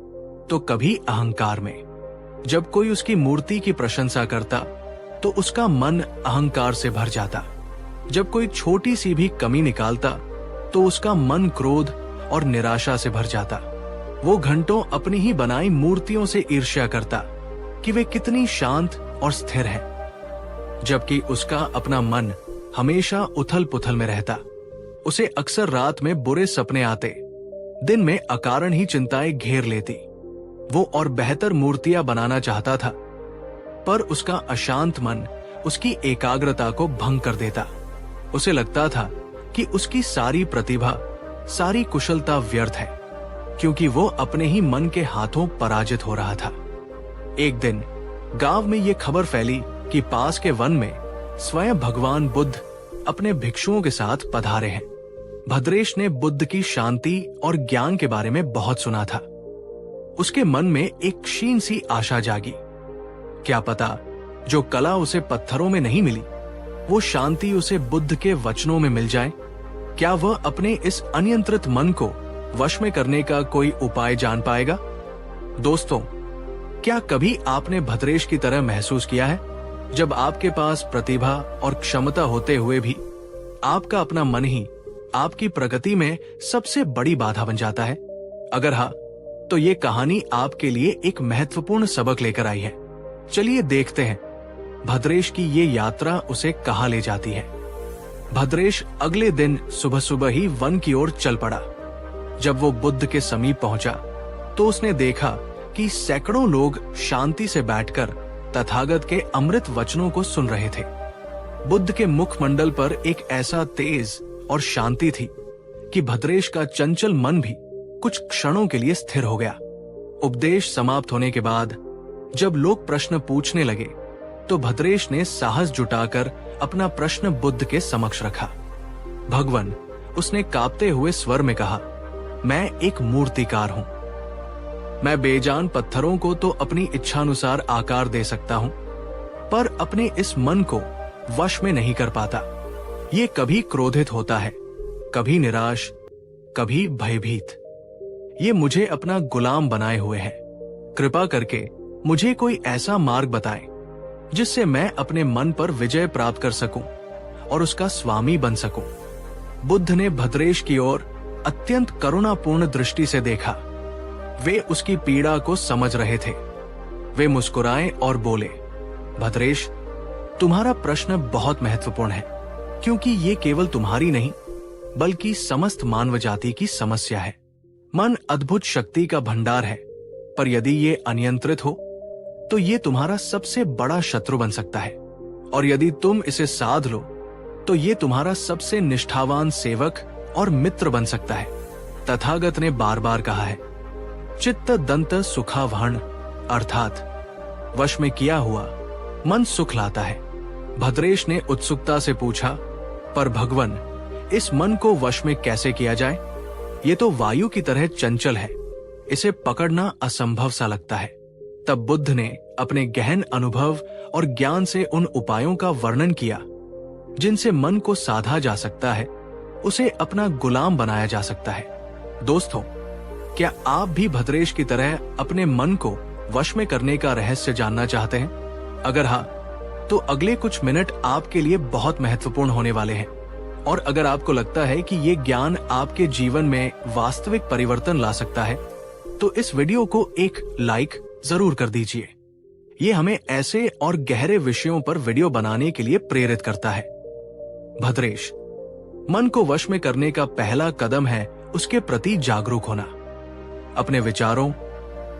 Speaker 1: तो कभी अहंकार में। जब कोई उसकी मूर्ति की प्रशंसा करता तो उसका मन अहंकार से भर जाता। जब कोई छोटी सी भी कमी निकालता तो उसका मन क्रोध और निराशा से भर जाता। वो घंटों अपनी ही बनाई मूर्तियों से ईर्ष्या करता कि वे कितनी शांत और स्थिर है, जबकि उसका अपना मन हमेशा उथल पुथल में रहता। उसे अक्सर रात में बुरे सपने आते, दिन में अकारण ही चिंताएं घेर लेती। वो और बेहतर मूर्तियां बनाना चाहता था, पर उसका अशांत मन उसकी एकाग्रता को भंग कर देता। उसे लगता था कि उसकी सारी प्रतिभा, सारी कुशलता व्यर्थ है, क्योंकि वो अपने ही मन के हाथों पराजित हो रहा था। एक दिन गांव में ये खबर फैली कि पास के वन में स्वयं भगवान बुद्ध अपने भिक्षुओं के साथ पधारे हैं। भद्रेश ने बुद्ध की शांति और ज्ञान के बारे में बहुत सुना था। उसके मन में एक क्षीण सी आशा जागी। क्या पता जो कला उसे पत्थरों में नहीं मिली, वो शांति उसे बुद्ध के वचनों में मिल जाए। क्या वह अपने इस अनियंत्रित मन को वश में करने का कोई उपाय जान पाएगा? दोस्तों, क्या कभी आपने भद्रेश की तरह महसूस किया है, जब आपके पास प्रतिभा और क्षमता होते हुए भी आपका अपना मन ही आपकी प्रगति में सबसे बड़ी बाधा बन जाता है? अगर हाँ, तो ये कहानी आपके लिए एक महत्वपूर्ण सबक लेकर आई है। चलिए देखते हैं भद्रेश की ये यात्रा उसे कहाँ ले जाती है। भद्रेश अगले दिन सुबह सुबह ही वन की ओर चल पड़ा। जब वो बुद्ध के समीप पहुंचा तो उसने देखा कि सैकड़ों लोग शांति से बैठकर तथागत के अमृत वचनों को सुन रहे थे। बुद्ध के मुखमंडल पर एक ऐसा तेज और शांति थी कि भद्रेश का चंचल मन भी कुछ क्षणों के लिए स्थिर हो गया। उपदेश समाप्त होने के बाद जब लोग प्रश्न पूछने लगे तो भद्रेश ने साहस जुटाकर अपना प्रश्न बुद्ध के समक्ष रखा। भगवन, उसने कांपते हुए स्वर में कहा, मैं एक मूर्तिकार हूं। मैं बेजान पत्थरों को तो अपनी इच्छानुसार आकार दे सकता हूं, पर अपने इस मन को वश में नहीं कर पाता। ये कभी क्रोधित होता है, कभी निराश, कभी भयभीत। ये मुझे अपना गुलाम बनाए हुए है। कृपा करके मुझे कोई ऐसा मार्ग बताएं जिससे मैं अपने मन पर विजय प्राप्त कर सकूं और उसका स्वामी बन सकूं। बुद्ध ने भद्रेश की ओर अत्यंत करुणापूर्ण दृष्टि से देखा। वे उसकी पीड़ा को समझ रहे थे। वे मुस्कुराए और बोले, भद्रेश, तुम्हारा प्रश्न बहुत महत्वपूर्ण है, क्योंकि ये केवल तुम्हारी नहीं बल्कि समस्त मानव जाति की समस्या है। मन अद्भुत शक्ति का भंडार है, पर यदि ये अनियंत्रित हो तो ये तुम्हारा सबसे बड़ा शत्रु बन सकता है, और यदि तुम इसे साध लो तो ये तुम्हारा सबसे निष्ठावान सेवक और मित्र बन सकता है। तथागत ने बार बार कहा है, चित्त दंत सुखावहन, अर्थात वश में किया हुआ मन सुख लाता है। भद्रेश ने उत्सुकता से पूछा, पर भगवन, इस मन को वश में कैसे किया जाए? ये तो वायु की तरह चंचल है, इसे पकड़ना असंभव सा लगता है। तब बुद्ध ने अपने गहन अनुभव और ज्ञान से उन उपायों का वर्णन किया जिनसे मन को साधा जा सकता है, उसे अपना गुलाम बनाया जा सकता है। दोस्तों, क्या आप भी भद्रेश की तरह अपने मन को वश में करने का रहस्य जानना चाहते हैं? अगर हाँ, तो अगले कुछ मिनट आपके लिए बहुत महत्वपूर्ण होने वाले हैं। और अगर आपको लगता है कि ये ज्ञान आपके जीवन में वास्तविक परिवर्तन ला सकता है, तो इस वीडियो को एक लाइक जरूर कर दीजिए। ये हमें ऐसे और गहरे विषयों पर वीडियो बनाने के लिए प्रेरित करता है। भद्रेश, मन को वश में करने का पहला कदम है उसके प्रति जागरूक होना। अपने विचारों,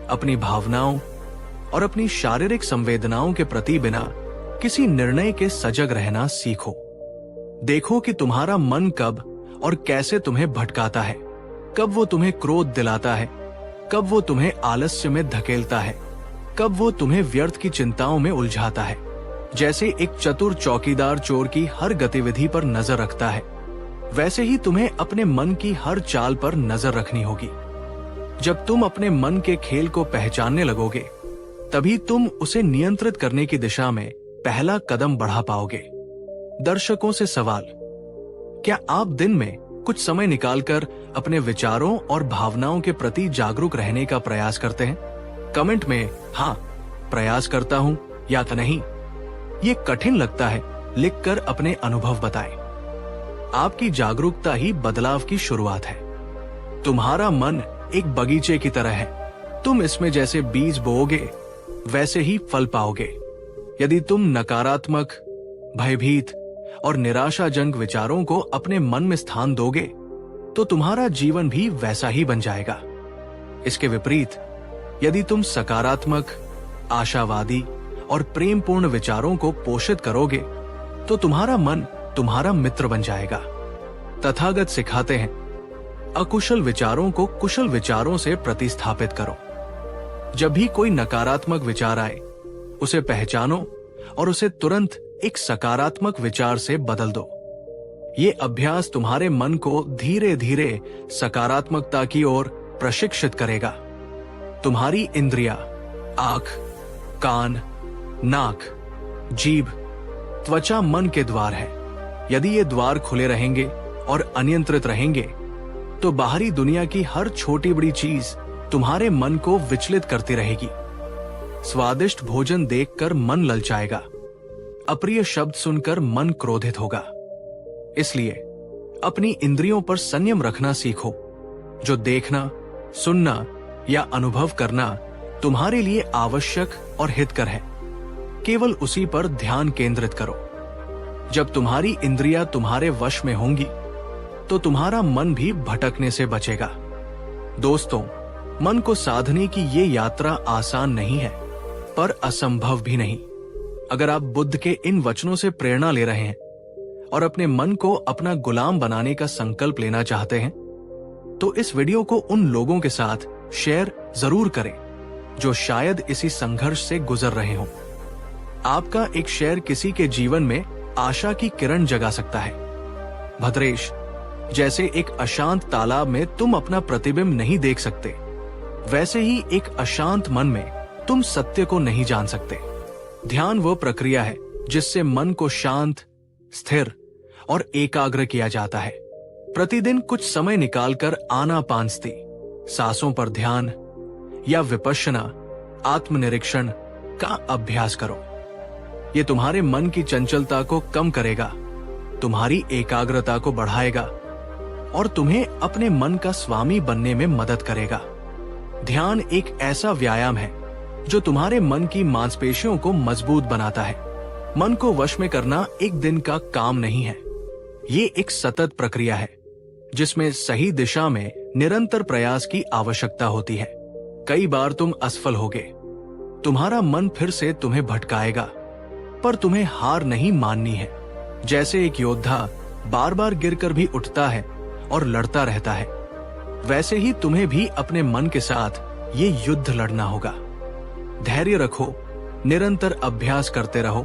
Speaker 1: अपनी भावनाओं और अपनी शारीरिक संवेदनाओं के प्रति बिना किसी निर्णय के सजग रहना सीखो। देखो कि तुम्हारा मन कब और कैसे तुम्हें भटकाता है, कब वो तुम्हें क्रोध दिलाता है, कब वो तुम्हें आलस्य में धकेलता है, कब वो तुम्हें व्यर्थ की चिंताओं में उलझाता है। जैसे एक चतुर चौकीदार चोर की हर गतिविधि पर नजर रखता है, वैसे ही तुम्हें अपने मन की हर चाल पर नजर रखनी होगी। जब तुम अपने मन के खेल को पहचानने लगोगे, तभी तुम उसे नियंत्रित करने की दिशा में पहला कदम बढ़ा पाओगे। दर्शकों से सवाल, क्या आप दिन में कुछ समय निकालकर अपने विचारों और भावनाओं के प्रति जागरूक रहने का प्रयास करते हैं? कमेंट में हाँ, प्रयास करता हूं या नहीं, ये कठिन लगता है, लिखकर अपने अनुभव बताएं। आपकी जागरूकता ही बदलाव की शुरुआत है। तुम्हारा मन एक बगीचे की तरह है। तुम इसमें जैसे बीज बोओगे, वैसे ही फल पाओगे। यदि तुम नकारात्मक, भयभीत और निराशाजनक विचारों को अपने मन में स्थान दोगे, तो तुम्हारा जीवन भी वैसा ही बन जाएगा। इसके विपरीत, यदि तुम सकारात्मक, आशावादी और प्रेमपूर्ण विचारों को पोषित करोगे, तो तुम्हारा मन तुम्हारा मित्र बन जाएगा। तथागत सिखाते हैं, अकुशल विचारों को कुशल विचारों से प्रतिस्थापित करो। जब भी कोई नकारात्मक विचार आए, उसे पहचानो और उसे तुरंत एक सकारात्मक विचार से बदल दो। ये अभ्यास तुम्हारे मन को धीरे धीरे सकारात्मकता की ओर प्रशिक्षित करेगा। तुम्हारी इंद्रियां, आंख, कान, नाक, जीभ, त्वचा मन के द्वार है। यदि ये द्वार खुले रहेंगे और अनियंत्रित रहेंगे, तो बाहरी दुनिया की हर छोटी बड़ी चीज तुम्हारे मन को विचलित करती रहेगी। स्वादिष्ट भोजन देखकर मन ललचाएगा, अप्रिय शब्द सुनकर मन क्रोधित होगा। इसलिए अपनी इंद्रियों पर संयम रखना सीखो। जो देखना, सुनना या अनुभव करना तुम्हारे लिए आवश्यक और हितकर है, केवल उसी पर ध्यान केंद्रित करो। जब तुम्हारी इंद्रियां तुम्हारे वश में होंगी, तो तुम्हारा मन भी भटकने से बचेगा। दोस्तों, मन को साधने की ये यात्रा आसान नहीं है, पर असंभव भी नहीं। अगर आप बुद्ध के इन वचनों से प्रेरणा ले रहे हैं और अपने मन को अपना गुलाम बनाने का संकल्प लेना चाहते हैं, तो इस वीडियो को उन लोगों के साथ शेयर जरूर करें जो शायद इसी संघर्ष से गुजर रहे हों। आपका एक शेयर किसी के जीवन में आशा की किरण जगा सकता है। भद्रेश, जैसे एक अशांत तालाब में तुम अपना प्रतिबिंब नहीं देख सकते, वैसे ही एक अशांत मन में तुम सत्य को नहीं जान सकते। ध्यान वो प्रक्रिया है जिससे मन को शांत, स्थिर और एकाग्र किया जाता है। प्रतिदिन कुछ समय निकालकर आनापानसती, सांसों पर ध्यान या विपश्यना, आत्मनिरीक्षण का अभ्यास करो। ये तुम्हारे मन की चंचलता को कम करेगा, तुम्हारी एकाग्रता को बढ़ाएगा और तुम्हें अपने मन का स्वामी बनने में मदद करेगा। ध्यान एक ऐसा व्यायाम है जो तुम्हारे मन की मांसपेशियों को मजबूत बनाता है। मन को वश में करना एक दिन का काम नहीं है, ये एक सतत प्रक्रिया है जिसमें सही दिशा में निरंतर प्रयास की आवश्यकता होती है। कई बार तुम असफल होगे, तुम्हारा मन फिर से तुम्हें भटकाएगा, पर तुम्हें हार नहीं माननी है। जैसे एक योद्धा बार बार गिरकर भी उठता है और लड़ता रहता है, वैसे ही तुम्हें भी अपने मन के साथ ये युद्ध लड़ना होगा। धैर्य रखो, निरंतर अभ्यास करते रहो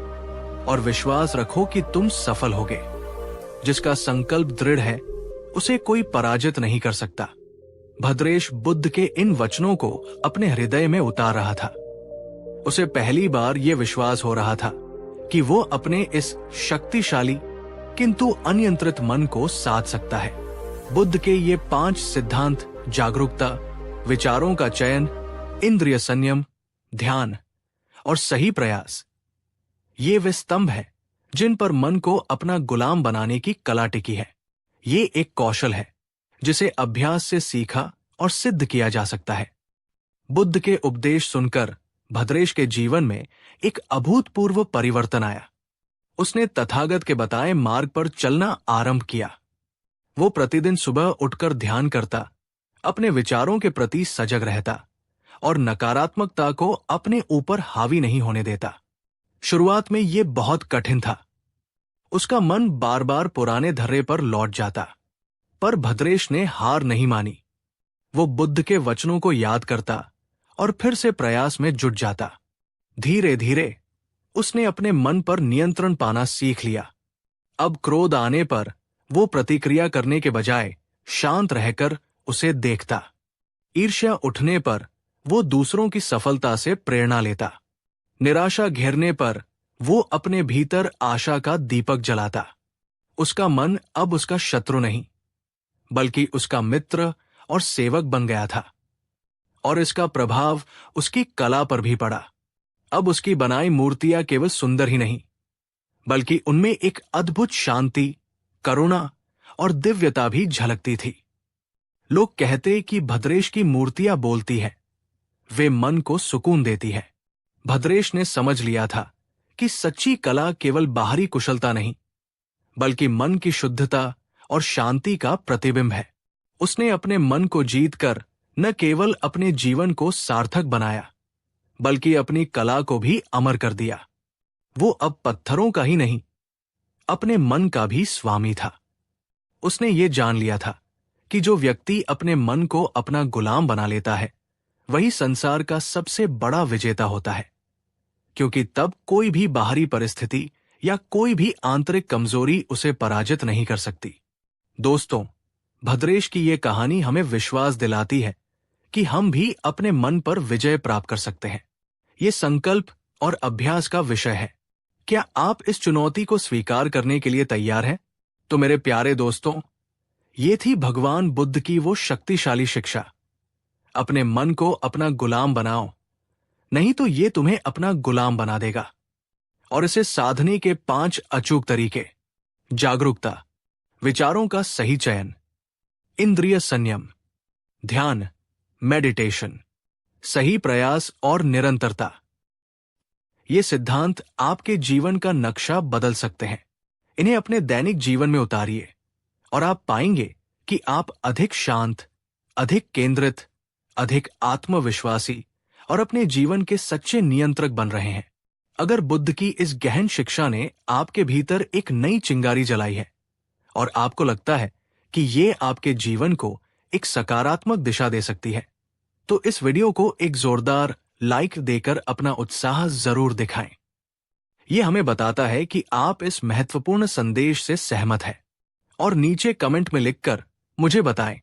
Speaker 1: और विश्वास रखो कि तुम सफल होगे। जिसका संकल्प दृढ़ है उसे कोई पराजित नहीं कर सकता। भद्रेश बुद्ध के इन वचनों को अपने हृदय में उतार रहा था। उसे पहली बार यह विश्वास हो रहा था कि वो अपने इस शक्तिशाली किंतु अनियंत्रित मन को साध सकता है। बुद्ध के ये 5 सिद्धांत, जागरूकता, विचारों का चयन, इंद्रिय संयम, ध्यान और सही प्रयास, ये वे स्तंभ हैं जिन पर मन को अपना गुलाम बनाने की कला टिकी है। ये एक कौशल है जिसे अभ्यास से सीखा और सिद्ध किया जा सकता है। बुद्ध के उपदेश सुनकर भद्रेश के जीवन में एक अभूतपूर्व परिवर्तन आया। उसने तथागत के बताए मार्ग पर चलना आरंभ किया। वो प्रतिदिन सुबह उठकर ध्यान करता, अपने विचारों के प्रति सजग रहता और नकारात्मकता को अपने ऊपर हावी नहीं होने देता। शुरुआत में ये बहुत कठिन था। उसका मन बार बार पुराने धर्रे पर लौट जाता, पर भद्रेश ने हार नहीं मानी। वो बुद्ध के वचनों को याद करता और फिर से प्रयास में जुट जाता। धीरे धीरे उसने अपने मन पर नियंत्रण पाना सीख लिया। अब क्रोध आने पर वो प्रतिक्रिया करने के बजाय शांत रहकर उसे देखता। ईर्ष्या उठने पर वो दूसरों की सफलता से प्रेरणा लेता। निराशा घेरने पर वो अपने भीतर आशा का दीपक जलाता। उसका मन अब उसका शत्रु नहीं, बल्कि उसका मित्र और सेवक बन गया था। और इसका प्रभाव उसकी कला पर भी पड़ा। अब उसकी बनाई मूर्तियां केवल सुंदर ही नहीं, बल्कि उनमें एक अद्भुत शांति, करुणा और दिव्यता भी झलकती थी। लोग कहते कि भद्रेश की मूर्तियां बोलती है, वे मन को सुकून देती है। भद्रेश ने समझ लिया था कि सच्ची कला केवल बाहरी कुशलता नहीं, बल्कि मन की शुद्धता और शांति का प्रतिबिंब है। उसने अपने मन को जीतकर न केवल अपने जीवन को सार्थक बनाया, बल्कि अपनी कला को भी अमर कर दिया। वो अब पत्थरों का ही नहीं, अपने मन का भी स्वामी था। उसने ये जान लिया था कि जो व्यक्ति अपने मन को अपना गुलाम बना लेता है, वही संसार का सबसे बड़ा विजेता होता है, क्योंकि तब कोई भी बाहरी परिस्थिति या कोई भी आंतरिक कमजोरी उसे पराजित नहीं कर सकती। दोस्तों, भद्रेश की ये कहानी हमें विश्वास दिलाती है कि हम भी अपने मन पर विजय प्राप्त कर सकते हैं। ये संकल्प और अभ्यास का विषय है। क्या आप इस चुनौती को स्वीकार करने के लिए तैयार हैं? तो मेरे प्यारे दोस्तों, ये थी भगवान बुद्ध की वो शक्तिशाली शिक्षा। अपने मन को अपना गुलाम बनाओ, नहीं तो ये तुम्हें अपना गुलाम बना देगा। और इसे साधने के 5 अचूक तरीके: जागरूकता, विचारों का सही चयन, इंद्रिय संयम, ध्यान, मेडिटेशन, सही प्रयास और निरंतरता। ये सिद्धांत आपके जीवन का नक्शा बदल सकते हैं। इन्हें अपने दैनिक जीवन में उतारिए और आप पाएंगे कि आप अधिक शांत, अधिक केंद्रित, अधिक आत्मविश्वासी और अपने जीवन के सच्चे नियंत्रक बन रहे हैं। अगर बुद्ध की इस गहन शिक्षा ने आपके भीतर एक नई चिंगारी जलाई है और आपको लगता है कि ये आपके जीवन को एक सकारात्मक दिशा दे सकती है, तो इस वीडियो को एक जोरदार लाइक देकर अपना उत्साह जरूर दिखाएं। ये हमें बताता है कि आप इस महत्वपूर्ण संदेश से सहमत हैं। और नीचे कमेंट में लिखकर मुझे बताएं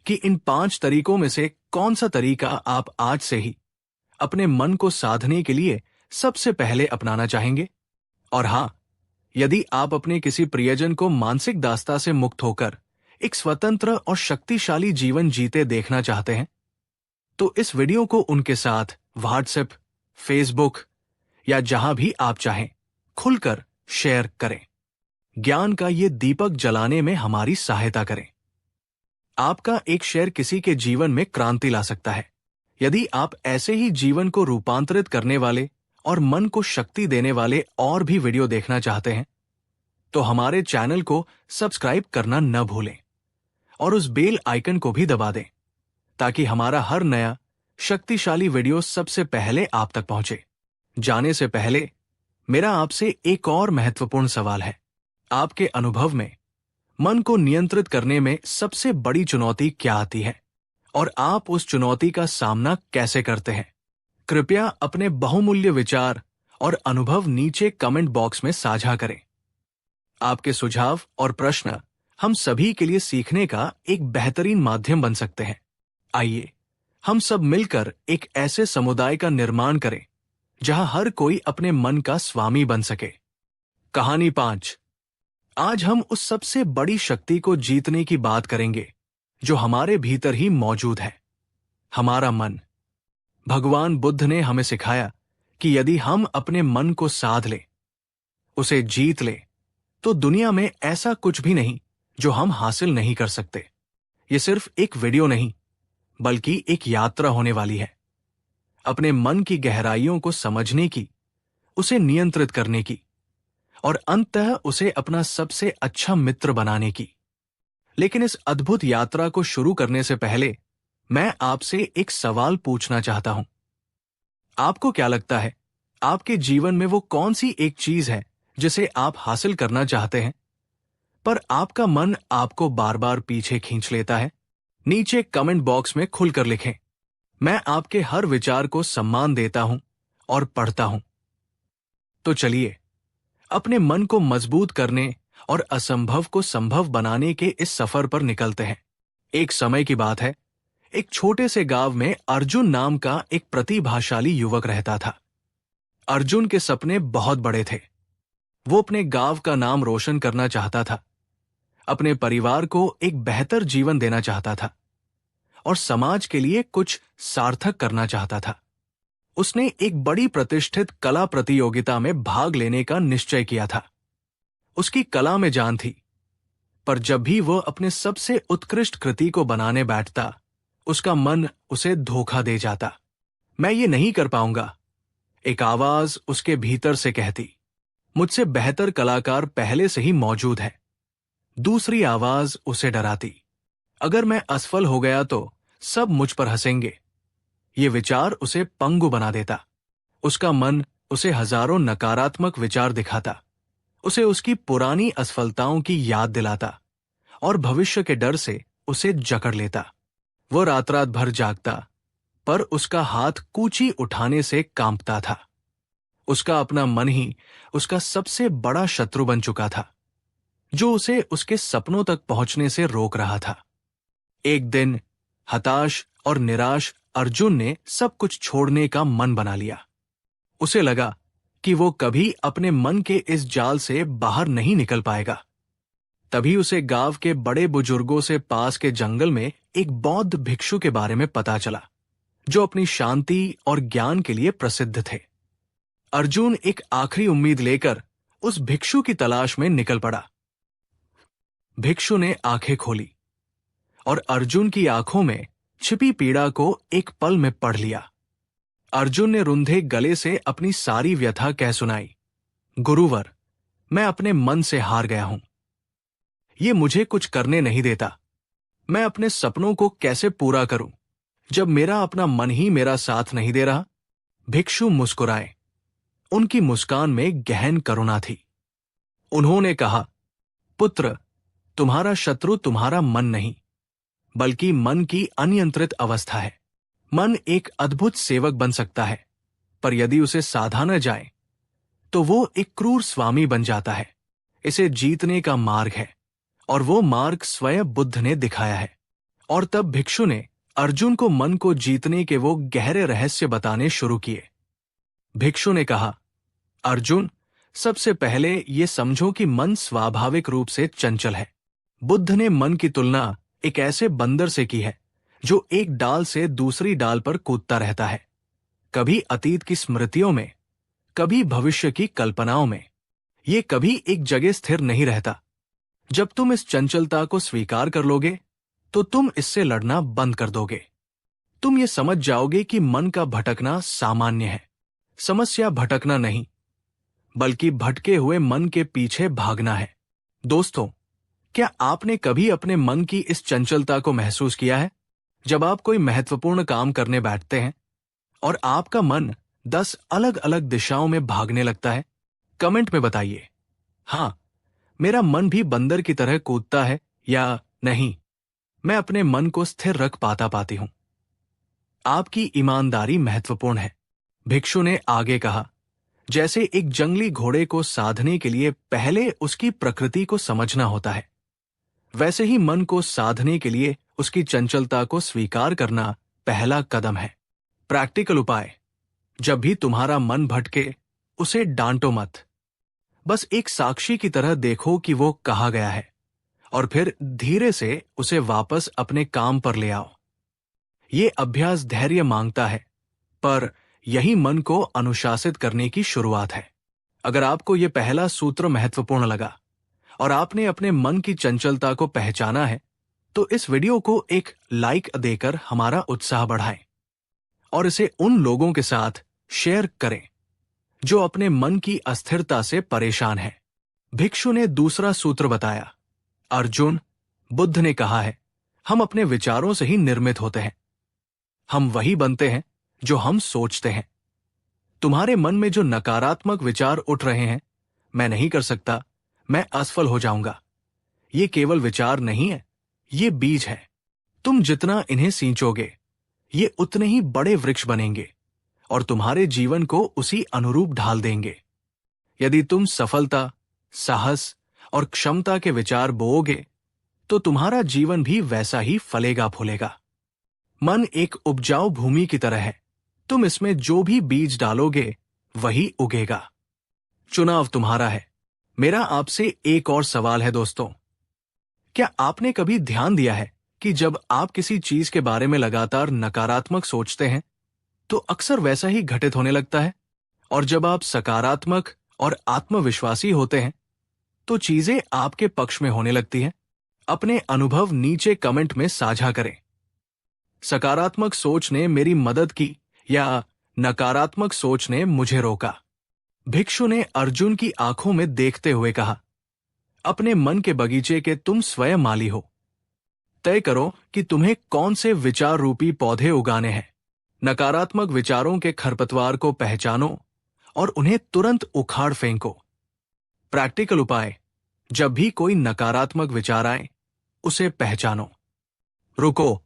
Speaker 1: कि इन 5 तरीकों में से कौन सा तरीका आप आज से ही अपने मन को साधने के लिए सबसे पहले अपनाना चाहेंगे। और हां, यदि आप अपने किसी प्रियजन को मानसिक दास्ता से मुक्त होकर एक स्वतंत्र और शक्तिशाली जीवन जीते देखना चाहते हैं, तो इस वीडियो को उनके साथ व्हाट्सएप, फेसबुक या जहां भी आप चाहें खुलकर शेयर करें। ज्ञान का ये दीपक जलाने में हमारी सहायता करें। आपका एक शेयर किसी के जीवन में क्रांति ला सकता है। यदि आप ऐसे ही जीवन को रूपांतरित करने वाले और मन को शक्ति देने वाले और भी वीडियो देखना चाहते हैं, तो हमारे चैनल को सब्सक्राइब करना न भूलें और उस बेल आइकन को भी दबा दें, ताकि हमारा हर नया शक्तिशाली वीडियो सबसे पहले आप तक पहुंचे। जाने से पहले मेरा आपसे एक और महत्वपूर्ण सवाल है। आपके अनुभव में मन को नियंत्रित करने में सबसे बड़ी चुनौती क्या आती है और आप उस चुनौती का सामना कैसे करते हैं? कृपया अपने बहुमूल्य विचार और अनुभव नीचे कमेंट बॉक्स में साझा करें। आपके सुझाव और प्रश्न हम सभी के लिए सीखने का एक बेहतरीन माध्यम बन सकते हैं। आइए हम सब मिलकर एक ऐसे समुदाय का निर्माण करें जहां हर कोई अपने मन का स्वामी बन सके। कहानी 5। आज हम उस सबसे बड़ी शक्ति को जीतने की बात करेंगे जो हमारे भीतर ही मौजूद है, हमारा मन। भगवान बुद्ध ने हमें सिखाया कि यदि हम अपने मन को साध लें, उसे जीत लें, तो दुनिया में ऐसा कुछ भी नहीं जो हम हासिल नहीं कर सकते। ये सिर्फ एक वीडियो नहीं, बल्कि एक यात्रा होने वाली है, अपने मन की गहराइयों को समझने की, उसे नियंत्रित करने की और अंततः उसे अपना सबसे अच्छा मित्र बनाने की। लेकिन इस अद्भुत यात्रा को शुरू करने से पहले मैं आपसे एक सवाल पूछना चाहता हूं। आपको क्या लगता है, आपके जीवन में वो कौन सी एक चीज है जिसे आप हासिल करना चाहते हैं, पर आपका मन आपको बार बार पीछे खींच लेता है? नीचे कमेंट बॉक्स में खुलकर लिखें। मैं आपके हर विचार को सम्मान देता हूं और पढ़ता हूं। तो चलिए अपने मन को मजबूत करने और असंभव को संभव बनाने के इस सफर पर निकलते हैं। एक समय की बात है, एक छोटे से गांव में अर्जुन नाम का एक प्रतिभाशाली युवक रहता था। अर्जुन के सपने बहुत बड़े थे। वो अपने गांव का नाम रोशन करना चाहता था, अपने परिवार को एक बेहतर जीवन देना चाहता था और समाज के लिए कुछ सार्थक करना चाहता था। उसने एक बड़ी प्रतिष्ठित कला प्रतियोगिता में भाग लेने का निश्चय किया था। उसकी कला में जान थी, पर जब भी वह अपने सबसे उत्कृष्ट कृति को बनाने बैठता, उसका मन उसे धोखा दे जाता। मैं ये नहीं कर पाऊंगा, एक आवाज उसके भीतर से कहती। मुझसे बेहतर कलाकार पहले से ही मौजूद है। दूसरी आवाज उसे डराती, अगर मैं असफल हो गया तो सब मुझ पर हंसेंगे। ये विचार उसे पंगु बना देता। उसका मन उसे हजारों नकारात्मक विचार दिखाता, उसे उसकी पुरानी असफलताओं की याद दिलाता और भविष्य के डर से उसे जकड़ लेता। वो रात रात भर जागता, पर उसका हाथ कूची उठाने से कांपता था। उसका अपना मन ही उसका सबसे बड़ा शत्रु बन चुका था, जो उसे उसके सपनों तक पहुंचने से रोक रहा था। एक दिन हताश और निराश अर्जुन ने सब कुछ छोड़ने का मन बना लिया। उसे लगा कि वो कभी अपने मन के इस जाल से बाहर नहीं निकल पाएगा। तभी उसे गांव के बड़े बुजुर्गों से पास के जंगल में एक बौद्ध भिक्षु के बारे में पता चला, जो अपनी शांति और ज्ञान के लिए प्रसिद्ध थे। अर्जुन एक आखिरी उम्मीद लेकर उस भिक्षु की तलाश में निकल पड़ा। भिक्षु ने आंखें खोली और अर्जुन की आंखों में छिपी पीड़ा को एक पल में पढ़ लिया। अर्जुन ने रुंधे गले से अपनी सारी व्यथा कह सुनाई। गुरुवर, मैं अपने मन से हार गया हूं। ये मुझे कुछ करने नहीं देता। मैं अपने सपनों को कैसे पूरा करूं जब मेरा अपना मन ही मेरा साथ नहीं दे रहा? भिक्षु मुस्कुराए। उनकी मुस्कान में गहन करुणा थी। उन्होंने कहा, पुत्र, तुम्हारा शत्रु तुम्हारा मन नहीं, बल्कि मन की अनियंत्रित अवस्था है। मन एक अद्भुत सेवक बन सकता है, पर यदि उसे साधा न जाए तो वो एक क्रूर स्वामी बन जाता है। इसे जीतने का मार्ग है, और वो मार्ग स्वयं बुद्ध ने दिखाया है। और तब भिक्षु ने अर्जुन को मन को जीतने के वो गहरे रहस्य बताने शुरू किए। भिक्षु ने कहा, अर्जुन, सबसे पहले ये समझो कि मन स्वाभाविक रूप से चंचल है। बुद्ध ने मन की तुलना एक ऐसे बंदर से की है जो एक डाल से दूसरी डाल पर कूदता रहता है, कभी अतीत की स्मृतियों में, कभी भविष्य की कल्पनाओं में। ये कभी एक जगह स्थिर नहीं रहता। जब तुम इस चंचलता को स्वीकार कर लोगे तो तुम इससे लड़ना बंद कर दोगे। तुम ये समझ जाओगे कि मन का भटकना सामान्य है। समस्या भटकना नहीं, बल्कि भटके हुए मन के पीछे भागना है। दोस्तों, क्या आपने कभी अपने मन की इस चंचलता को महसूस किया है? जब आप कोई महत्वपूर्ण काम करने बैठते हैं और आपका मन 10 अलग अलग दिशाओं में भागने लगता है। कमेंट में बताइए, हाँ, मेरा मन भी बंदर की तरह कूदता है, या नहीं, मैं अपने मन को स्थिर रख पाती हूं। आपकी ईमानदारी महत्वपूर्ण है। भिक्षु ने आगे कहा, जैसे एक जंगली घोड़े को साधने के लिए पहले उसकी प्रकृति को समझना होता है, वैसे ही मन को साधने के लिए उसकी चंचलता को स्वीकार करना पहला कदम है। प्रैक्टिकल उपाय: जब भी तुम्हारा मन भटके, उसे डांटो मत। बस एक साक्षी की तरह देखो कि वो कहाँ गया है, और फिर धीरे से उसे वापस अपने काम पर ले आओ। ये अभ्यास धैर्य मांगता है, पर यही मन को अनुशासित करने की शुरुआत है। अगर आपको ये पहला सूत्र महत्वपूर्ण लगा और आपने अपने मन की चंचलता को पहचाना है, तो इस वीडियो को एक लाइक देकर हमारा उत्साह बढ़ाएं और इसे उन लोगों के साथ शेयर करें जो अपने मन की अस्थिरता से परेशान हैं। भिक्षु ने दूसरा सूत्र बताया, अर्जुन, बुद्ध ने कहा है, हम अपने विचारों से ही निर्मित होते हैं। हम वही बनते हैं जो हम सोचते हैं। तुम्हारे मन में जो नकारात्मक विचार उठ रहे हैं, मैं नहीं कर सकता, मैं असफल हो जाऊंगा, ये केवल विचार नहीं है, ये बीज है। तुम जितना इन्हें सींचोगे, ये उतने ही बड़े वृक्ष बनेंगे और तुम्हारे जीवन को उसी अनुरूप ढाल देंगे। यदि तुम सफलता, साहस और क्षमता के विचार बोओगे, तो तुम्हारा जीवन भी वैसा ही फलेगा फूलेगा। मन एक उपजाऊ भूमि की तरह है। तुम इसमें जो भी बीज डालोगे, वही उगेगा। चुनाव तुम्हारा है। मेरा आपसे एक और सवाल है दोस्तों, क्या आपने कभी ध्यान दिया है कि जब आप किसी चीज के बारे में लगातार नकारात्मक सोचते हैं, तो अक्सर वैसा ही घटित होने लगता है, और जब आप सकारात्मक और आत्मविश्वासी होते हैं, तो चीजें आपके पक्ष में होने लगती हैं। अपने अनुभव नीचे कमेंट में साझा करें। सकारात्मक सोच ने मेरी मदद की या नकारात्मक सोच ने मुझे रोका? भिक्षु ने अर्जुन की आंखों में देखते हुए कहा, अपने मन के बगीचे के तुम स्वयं माली हो। तय करो कि तुम्हें कौन से विचार रूपी पौधे उगाने हैं। नकारात्मक विचारों के खरपतवार को पहचानो और उन्हें तुरंत उखाड़ फेंको। प्रैक्टिकल उपाय: जब भी कोई नकारात्मक विचार आए, उसे पहचानो, रुको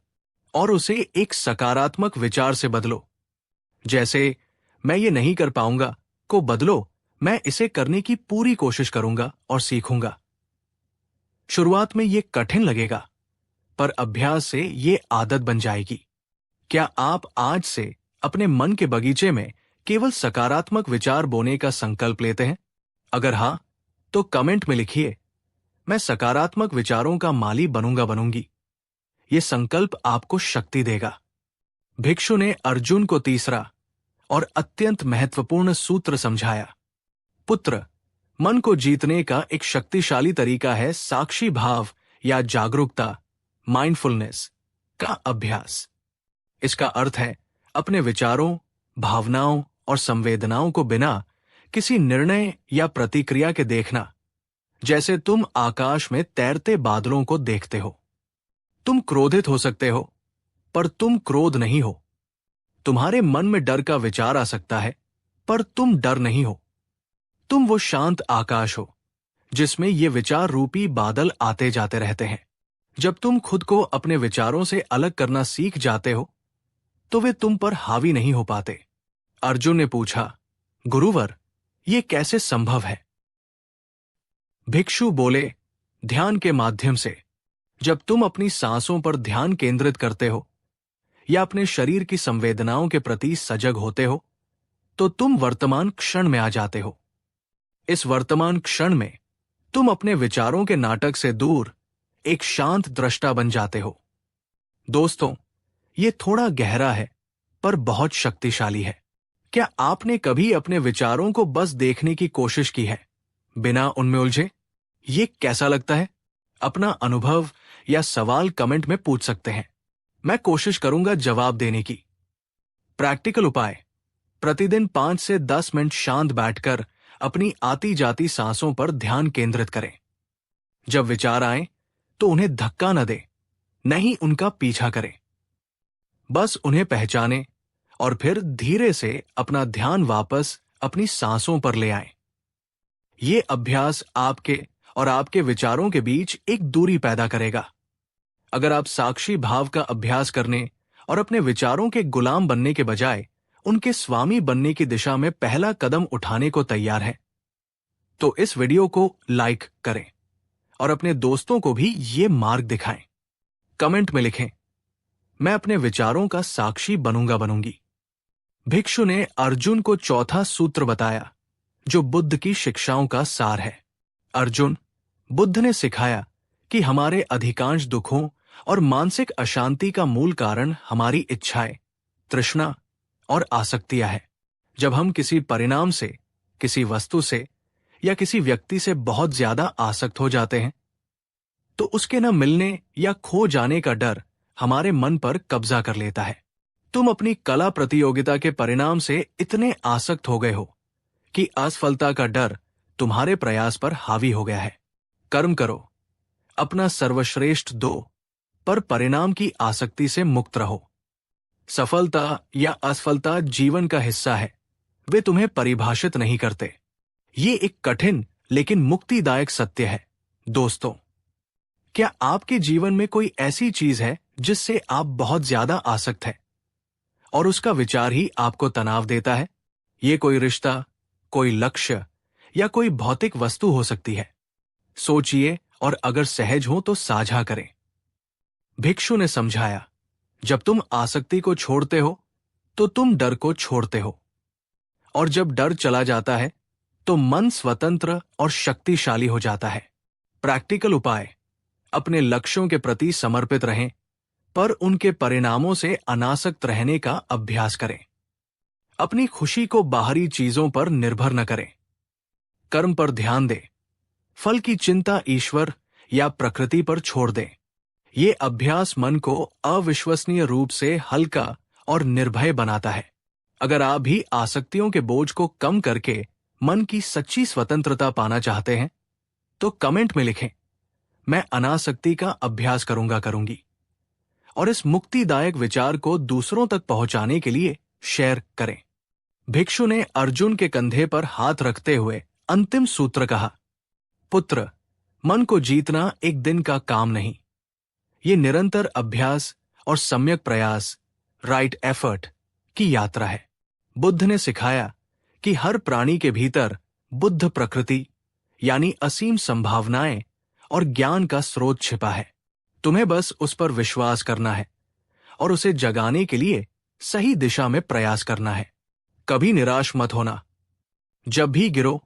Speaker 1: और उसे एक सकारात्मक विचार से बदलो। जैसे, मैं ये नहीं कर पाऊंगा को बदलो, मैं इसे करने की पूरी कोशिश करूंगा और सीखूंगा। शुरुआत में ये कठिन लगेगा, पर अभ्यास से ये आदत बन जाएगी। क्या आप आज से अपने मन के बगीचे में केवल सकारात्मक विचार बोने का संकल्प लेते हैं? अगर हां, तो कमेंट में लिखिए, मैं सकारात्मक विचारों का माली बनूंगी। ये संकल्प आपको शक्ति देगा। भिक्षु ने अर्जुन को तीसरा और अत्यंत महत्वपूर्ण सूत्र समझाया। पुत्र, मन को जीतने का एक शक्तिशाली तरीका है साक्षी भाव या जागरूकता, माइंडफुलनेस का अभ्यास। इसका अर्थ है अपने विचारों, भावनाओं और संवेदनाओं को बिना किसी निर्णय या प्रतिक्रिया के देखना, जैसे तुम आकाश में तैरते बादलों को देखते हो। तुम क्रोधित हो सकते हो, पर तुम क्रोध नहीं हो। तुम्हारे मन में डर का विचार आ सकता है, पर तुम डर नहीं हो। तुम वो शांत आकाश हो जिसमें ये विचार रूपी बादल आते जाते रहते हैं। जब तुम खुद को अपने विचारों से अलग करना सीख जाते हो, तो वे तुम पर हावी नहीं हो पाते। अर्जुन ने पूछा, गुरुवर, ये कैसे संभव है? भिक्षु बोले, ध्यान के माध्यम से जब तुम अपनी सांसों पर ध्यान केंद्रित करते हो या अपने शरीर की संवेदनाओं के प्रति सजग होते हो, तो तुम वर्तमान क्षण में आ जाते हो। इस वर्तमान क्षण में तुम अपने विचारों के नाटक से दूर एक शांत दृष्टा बन जाते हो। दोस्तों, ये थोड़ा गहरा है पर बहुत शक्तिशाली है। क्या आपने कभी अपने विचारों को बस देखने की कोशिश की है, बिना उनमें उलझे? ये कैसा लगता है? अपना अनुभव या सवाल कमेंट में पूछ सकते हैं। मैं कोशिश करूंगा जवाब देने की। प्रैक्टिकल उपाय: प्रतिदिन 5 से 10 मिनट शांत बैठकर अपनी आती जाती सांसों पर ध्यान केंद्रित करें। जब विचार आए तो उन्हें धक्का न दें, नहीं उनका पीछा करें। बस उन्हें पहचानें और फिर धीरे से अपना ध्यान वापस अपनी सांसों पर ले आएं। ये अभ्यास आपके और आपके विचारों के बीच एक दूरी पैदा करेगा। अगर आप साक्षी भाव का अभ्यास करने और अपने विचारों के गुलाम बनने के बजाय उनके स्वामी बनने की दिशा में पहला कदम उठाने को तैयार हैं, तो इस वीडियो को लाइक करें और अपने दोस्तों को भी ये मार्ग दिखाएं। कमेंट में लिखें, मैं अपने विचारों का साक्षी बनूंगी। भिक्षु ने अर्जुन को चौथा सूत्र बताया, जो बुद्ध की शिक्षाओं का सार है। अर्जुन, बुद्ध ने सिखाया कि हमारे अधिकांश दुखों और मानसिक अशांति का मूल कारण हमारी इच्छाएं, तृष्णा और आसक्तियां हैं। जब हम किसी परिणाम से, किसी वस्तु से या किसी व्यक्ति से बहुत ज्यादा आसक्त हो जाते हैं, तो उसके न मिलने या खो जाने का डर हमारे मन पर कब्जा कर लेता है। तुम अपनी कला प्रतियोगिता के परिणाम से इतने आसक्त हो गए हो कि असफलता का डर तुम्हारे प्रयास पर हावी हो गया है। कर्म करो, अपना सर्वश्रेष्ठ दो, पर परिणाम की आसक्ति से मुक्त रहो। सफलता या असफलता जीवन का हिस्सा है, वे तुम्हें परिभाषित नहीं करते। ये एक कठिन लेकिन मुक्तिदायक सत्य है। दोस्तों, क्या आपके जीवन में कोई ऐसी चीज है जिससे आप बहुत ज्यादा आसक्त हैं और उसका विचार ही आपको तनाव देता है? ये कोई रिश्ता, कोई लक्ष्य या कोई भौतिक वस्तु हो सकती है। सोचिए और अगर सहज हो तो साझा करें। भिक्षु ने समझाया, जब तुम आसक्ति को छोड़ते हो तो तुम डर को छोड़ते हो, और जब डर चला जाता है तो मन स्वतंत्र और शक्तिशाली हो जाता है। प्रैक्टिकल उपाय: अपने लक्ष्यों के प्रति समर्पित रहें, पर उनके परिणामों से अनासक्त रहने का अभ्यास करें। अपनी खुशी को बाहरी चीजों पर निर्भर न करें। कर्म पर ध्यान दें, फल की चिंता ईश्वर या प्रकृति पर छोड़ दें। ये अभ्यास मन को अविश्वसनीय रूप से हल्का और निर्भय बनाता है। अगर आप भी आसक्तियों के बोझ को कम करके मन की सच्ची स्वतंत्रता पाना चाहते हैं, तो कमेंट में लिखें, मैं अनासक्ति का अभ्यास करूंगी। और इस मुक्तिदायक विचार को दूसरों तक पहुंचाने के लिए शेयर करें। भिक्षु ने अर्जुन के कंधे पर हाथ रखते हुए अंतिम सूत्र कहा, पुत्र, मन को जीतना एक दिन का काम नहीं, ये निरंतर अभ्यास और सम्यक प्रयास, राइट एफर्ट की यात्रा है। बुद्ध ने सिखाया कि हर प्राणी के भीतर बुद्ध प्रकृति यानी असीम संभावनाएं और ज्ञान का स्रोत छिपा है। तुम्हें बस उस पर विश्वास करना है और उसे जगाने के लिए सही दिशा में प्रयास करना है। कभी निराश मत होना। जब भी गिरो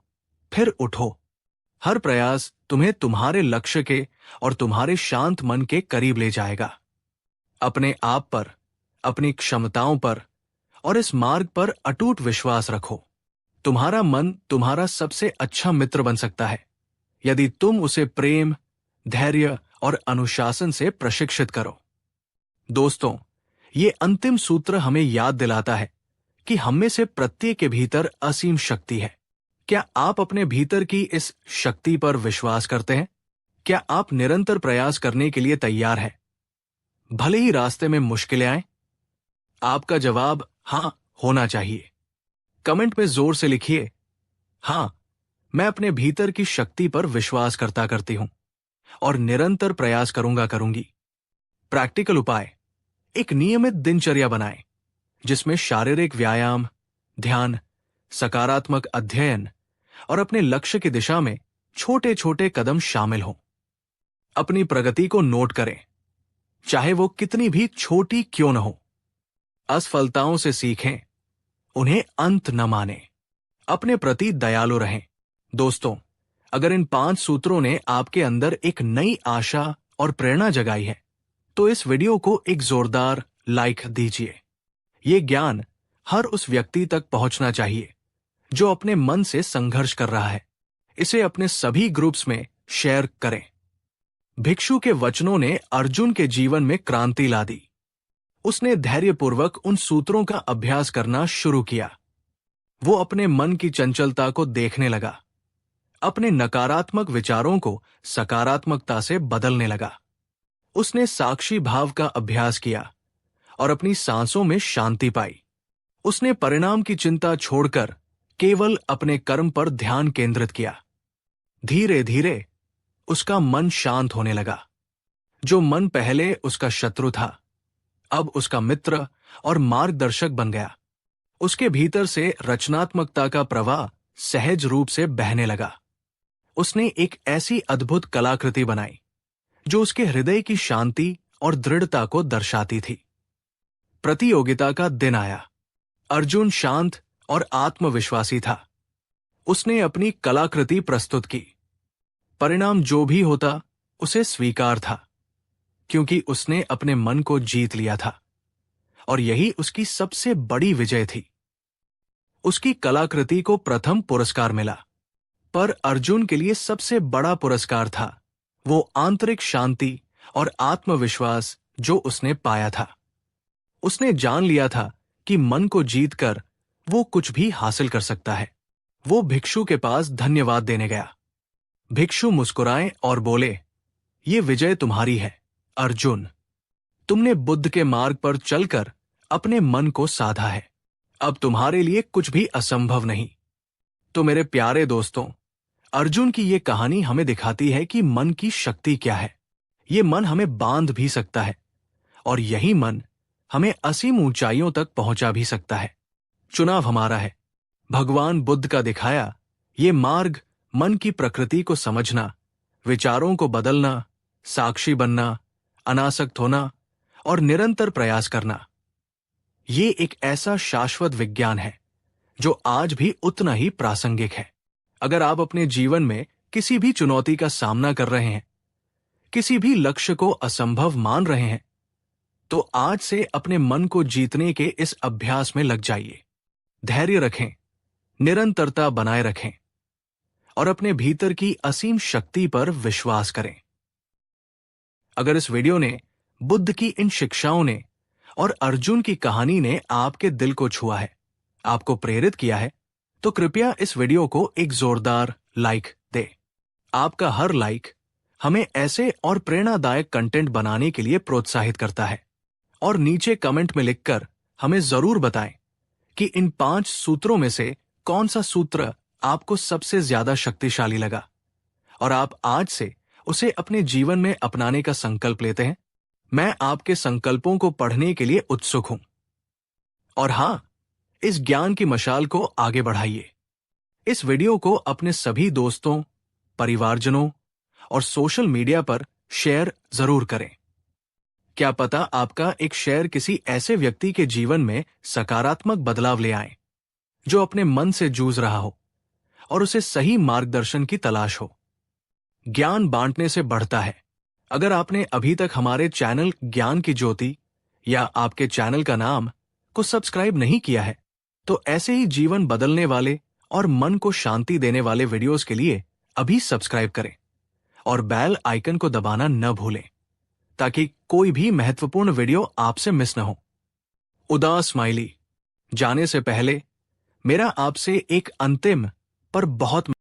Speaker 1: फिर उठो। हर प्रयास तुम्हें तुम्हारे लक्ष्य के और तुम्हारे शांत मन के करीब ले जाएगा। अपने आप पर, अपनी क्षमताओं पर और इस मार्ग पर अटूट विश्वास रखो। तुम्हारा मन तुम्हारा सबसे अच्छा मित्र बन सकता है यदि तुम उसे प्रेम, धैर्य और अनुशासन से प्रशिक्षित करो। दोस्तों, ये अंतिम सूत्र हमें याद दिलाता है कि हम में से प्रत्येक के भीतर असीम शक्ति है। क्या आप अपने भीतर की इस शक्ति पर विश्वास करते हैं? क्या आप निरंतर प्रयास करने के लिए तैयार हैं, भले ही रास्ते में मुश्किलें आएं? आपका जवाब हां होना चाहिए। कमेंट में जोर से लिखिए, हां, मैं अपने भीतर की शक्ति पर विश्वास करती हूं और निरंतर प्रयास करूंगी। प्रैक्टिकल उपाय: एक नियमित दिनचर्या बनाएं जिसमें शारीरिक व्यायाम, ध्यान, सकारात्मक अध्ययन और अपने लक्ष्य की दिशा में छोटे छोटे कदम शामिल हों। अपनी प्रगति को नोट करें, चाहे वो कितनी भी छोटी क्यों न हो। असफलताओं से सीखें, उन्हें अंत न मानें। अपने प्रति दयालु रहें। दोस्तों, अगर इन 5 सूत्रों ने आपके अंदर एक नई आशा और प्रेरणा जगाई है, तो इस वीडियो को एक जोरदार लाइक दीजिए। ये ज्ञान हर उस व्यक्ति तक पहुंचना चाहिए जो अपने मन से संघर्ष कर रहा है। इसे अपने सभी ग्रुप्स में शेयर करें। भिक्षु के वचनों ने अर्जुन के जीवन में क्रांति ला दी। उसने धैर्यपूर्वक उन सूत्रों का अभ्यास करना शुरू किया। वो अपने मन की चंचलता को देखने लगा, अपने नकारात्मक विचारों को सकारात्मकता से बदलने लगा। उसने साक्षी भाव का अभ्यास किया और अपनी सांसों में शांति पाई। उसने परिणाम की चिंता छोड़कर केवल अपने कर्म पर ध्यान केंद्रित किया। धीरे धीरे उसका मन शांत होने लगा। जो मन पहले उसका शत्रु था, अब उसका मित्र और मार्गदर्शक बन गया। उसके भीतर से रचनात्मकता का प्रवाह सहज रूप से बहने लगा। उसने एक ऐसी अद्भुत कलाकृति बनाई जो उसके हृदय की शांति और दृढ़ता को दर्शाती थी। प्रतियोगिता का दिन आया। अर्जुन शांत और आत्मविश्वासी था। उसने अपनी कलाकृति प्रस्तुत की। परिणाम जो भी होता, उसे स्वीकार था, क्योंकि उसने अपने मन को जीत लिया था और यही उसकी सबसे बड़ी विजय थी। उसकी कलाकृति को प्रथम पुरस्कार मिला, पर अर्जुन के लिए सबसे बड़ा पुरस्कार था वो आंतरिक शांति और आत्मविश्वास जो उसने पाया था। उसने जान लिया था कि मन को जीतकर वो कुछ भी हासिल कर सकता है। वो भिक्षु के पास धन्यवाद देने गया। भिक्षु मुस्कुराए और बोले, ये विजय तुम्हारी है अर्जुन। तुमने बुद्ध के मार्ग पर चलकर अपने मन को साधा है। अब तुम्हारे लिए कुछ भी असंभव नहीं। तो मेरे प्यारे दोस्तों, अर्जुन की ये कहानी हमें दिखाती है कि मन की शक्ति क्या है। ये मन हमें बांध भी सकता है और यही मन हमें असीम ऊंचाइयों तक पहुंचा भी सकता है। चुनाव हमारा है। भगवान बुद्ध का दिखाया ये मार्ग मन की प्रकृति को समझना, विचारों को बदलना, साक्षी बनना, अनासक्त होना और निरंतर प्रयास करना। ये एक ऐसा शाश्वत विज्ञान है जो आज भी उतना ही प्रासंगिक है। अगर आप अपने जीवन में किसी भी चुनौती का सामना कर रहे हैं, किसी भी लक्ष्य को असंभव मान रहे हैं, तो आज से अपने मन को जीतने के इस अभ्यास में लग जाइए। धैर्य रखें, निरंतरता बनाए रखें और अपने भीतर की असीम शक्ति पर विश्वास करें। अगर इस वीडियो ने, बुद्ध की इन शिक्षाओं ने और अर्जुन की कहानी ने आपके दिल को छुआ है, आपको प्रेरित किया है, तो कृपया इस वीडियो को एक जोरदार लाइक दें। आपका हर लाइक हमें ऐसे और प्रेरणादायक कंटेंट बनाने के लिए प्रोत्साहित करता है। और नीचे कमेंट में लिखकर हमें जरूर बताएं कि इन 5 सूत्रों में से कौन सा सूत्र आपको सबसे ज्यादा शक्तिशाली लगा और आप आज से उसे अपने जीवन में अपनाने का संकल्प लेते हैं। मैं आपके संकल्पों को पढ़ने के लिए उत्सुक हूं। और हां, इस ज्ञान की मशाल को आगे बढ़ाइए। इस वीडियो को अपने सभी दोस्तों, परिवारजनों और सोशल मीडिया पर शेयर जरूर करें। क्या पता आपका एक शेयर किसी ऐसे व्यक्ति के जीवन में सकारात्मक बदलाव ले आए जो अपने मन से जूझ रहा हो और उसे सही मार्गदर्शन की तलाश हो। ज्ञान बांटने से बढ़ता है। अगर आपने अभी तक हमारे चैनल ज्ञान की ज्योति या आपके चैनल का नाम को सब्सक्राइब नहीं किया है, तो ऐसे ही जीवन बदलने वाले और मन को शांति देने वाले वीडियोस के लिए अभी सब्सक्राइब करें और बेल आइकन को दबाना न भूलें, ताकि कोई भी महत्वपूर्ण वीडियो आपसे मिस न हो। उदास स्माइली। जाने से पहले मेरा आपसे एक अंतिम पर बहुत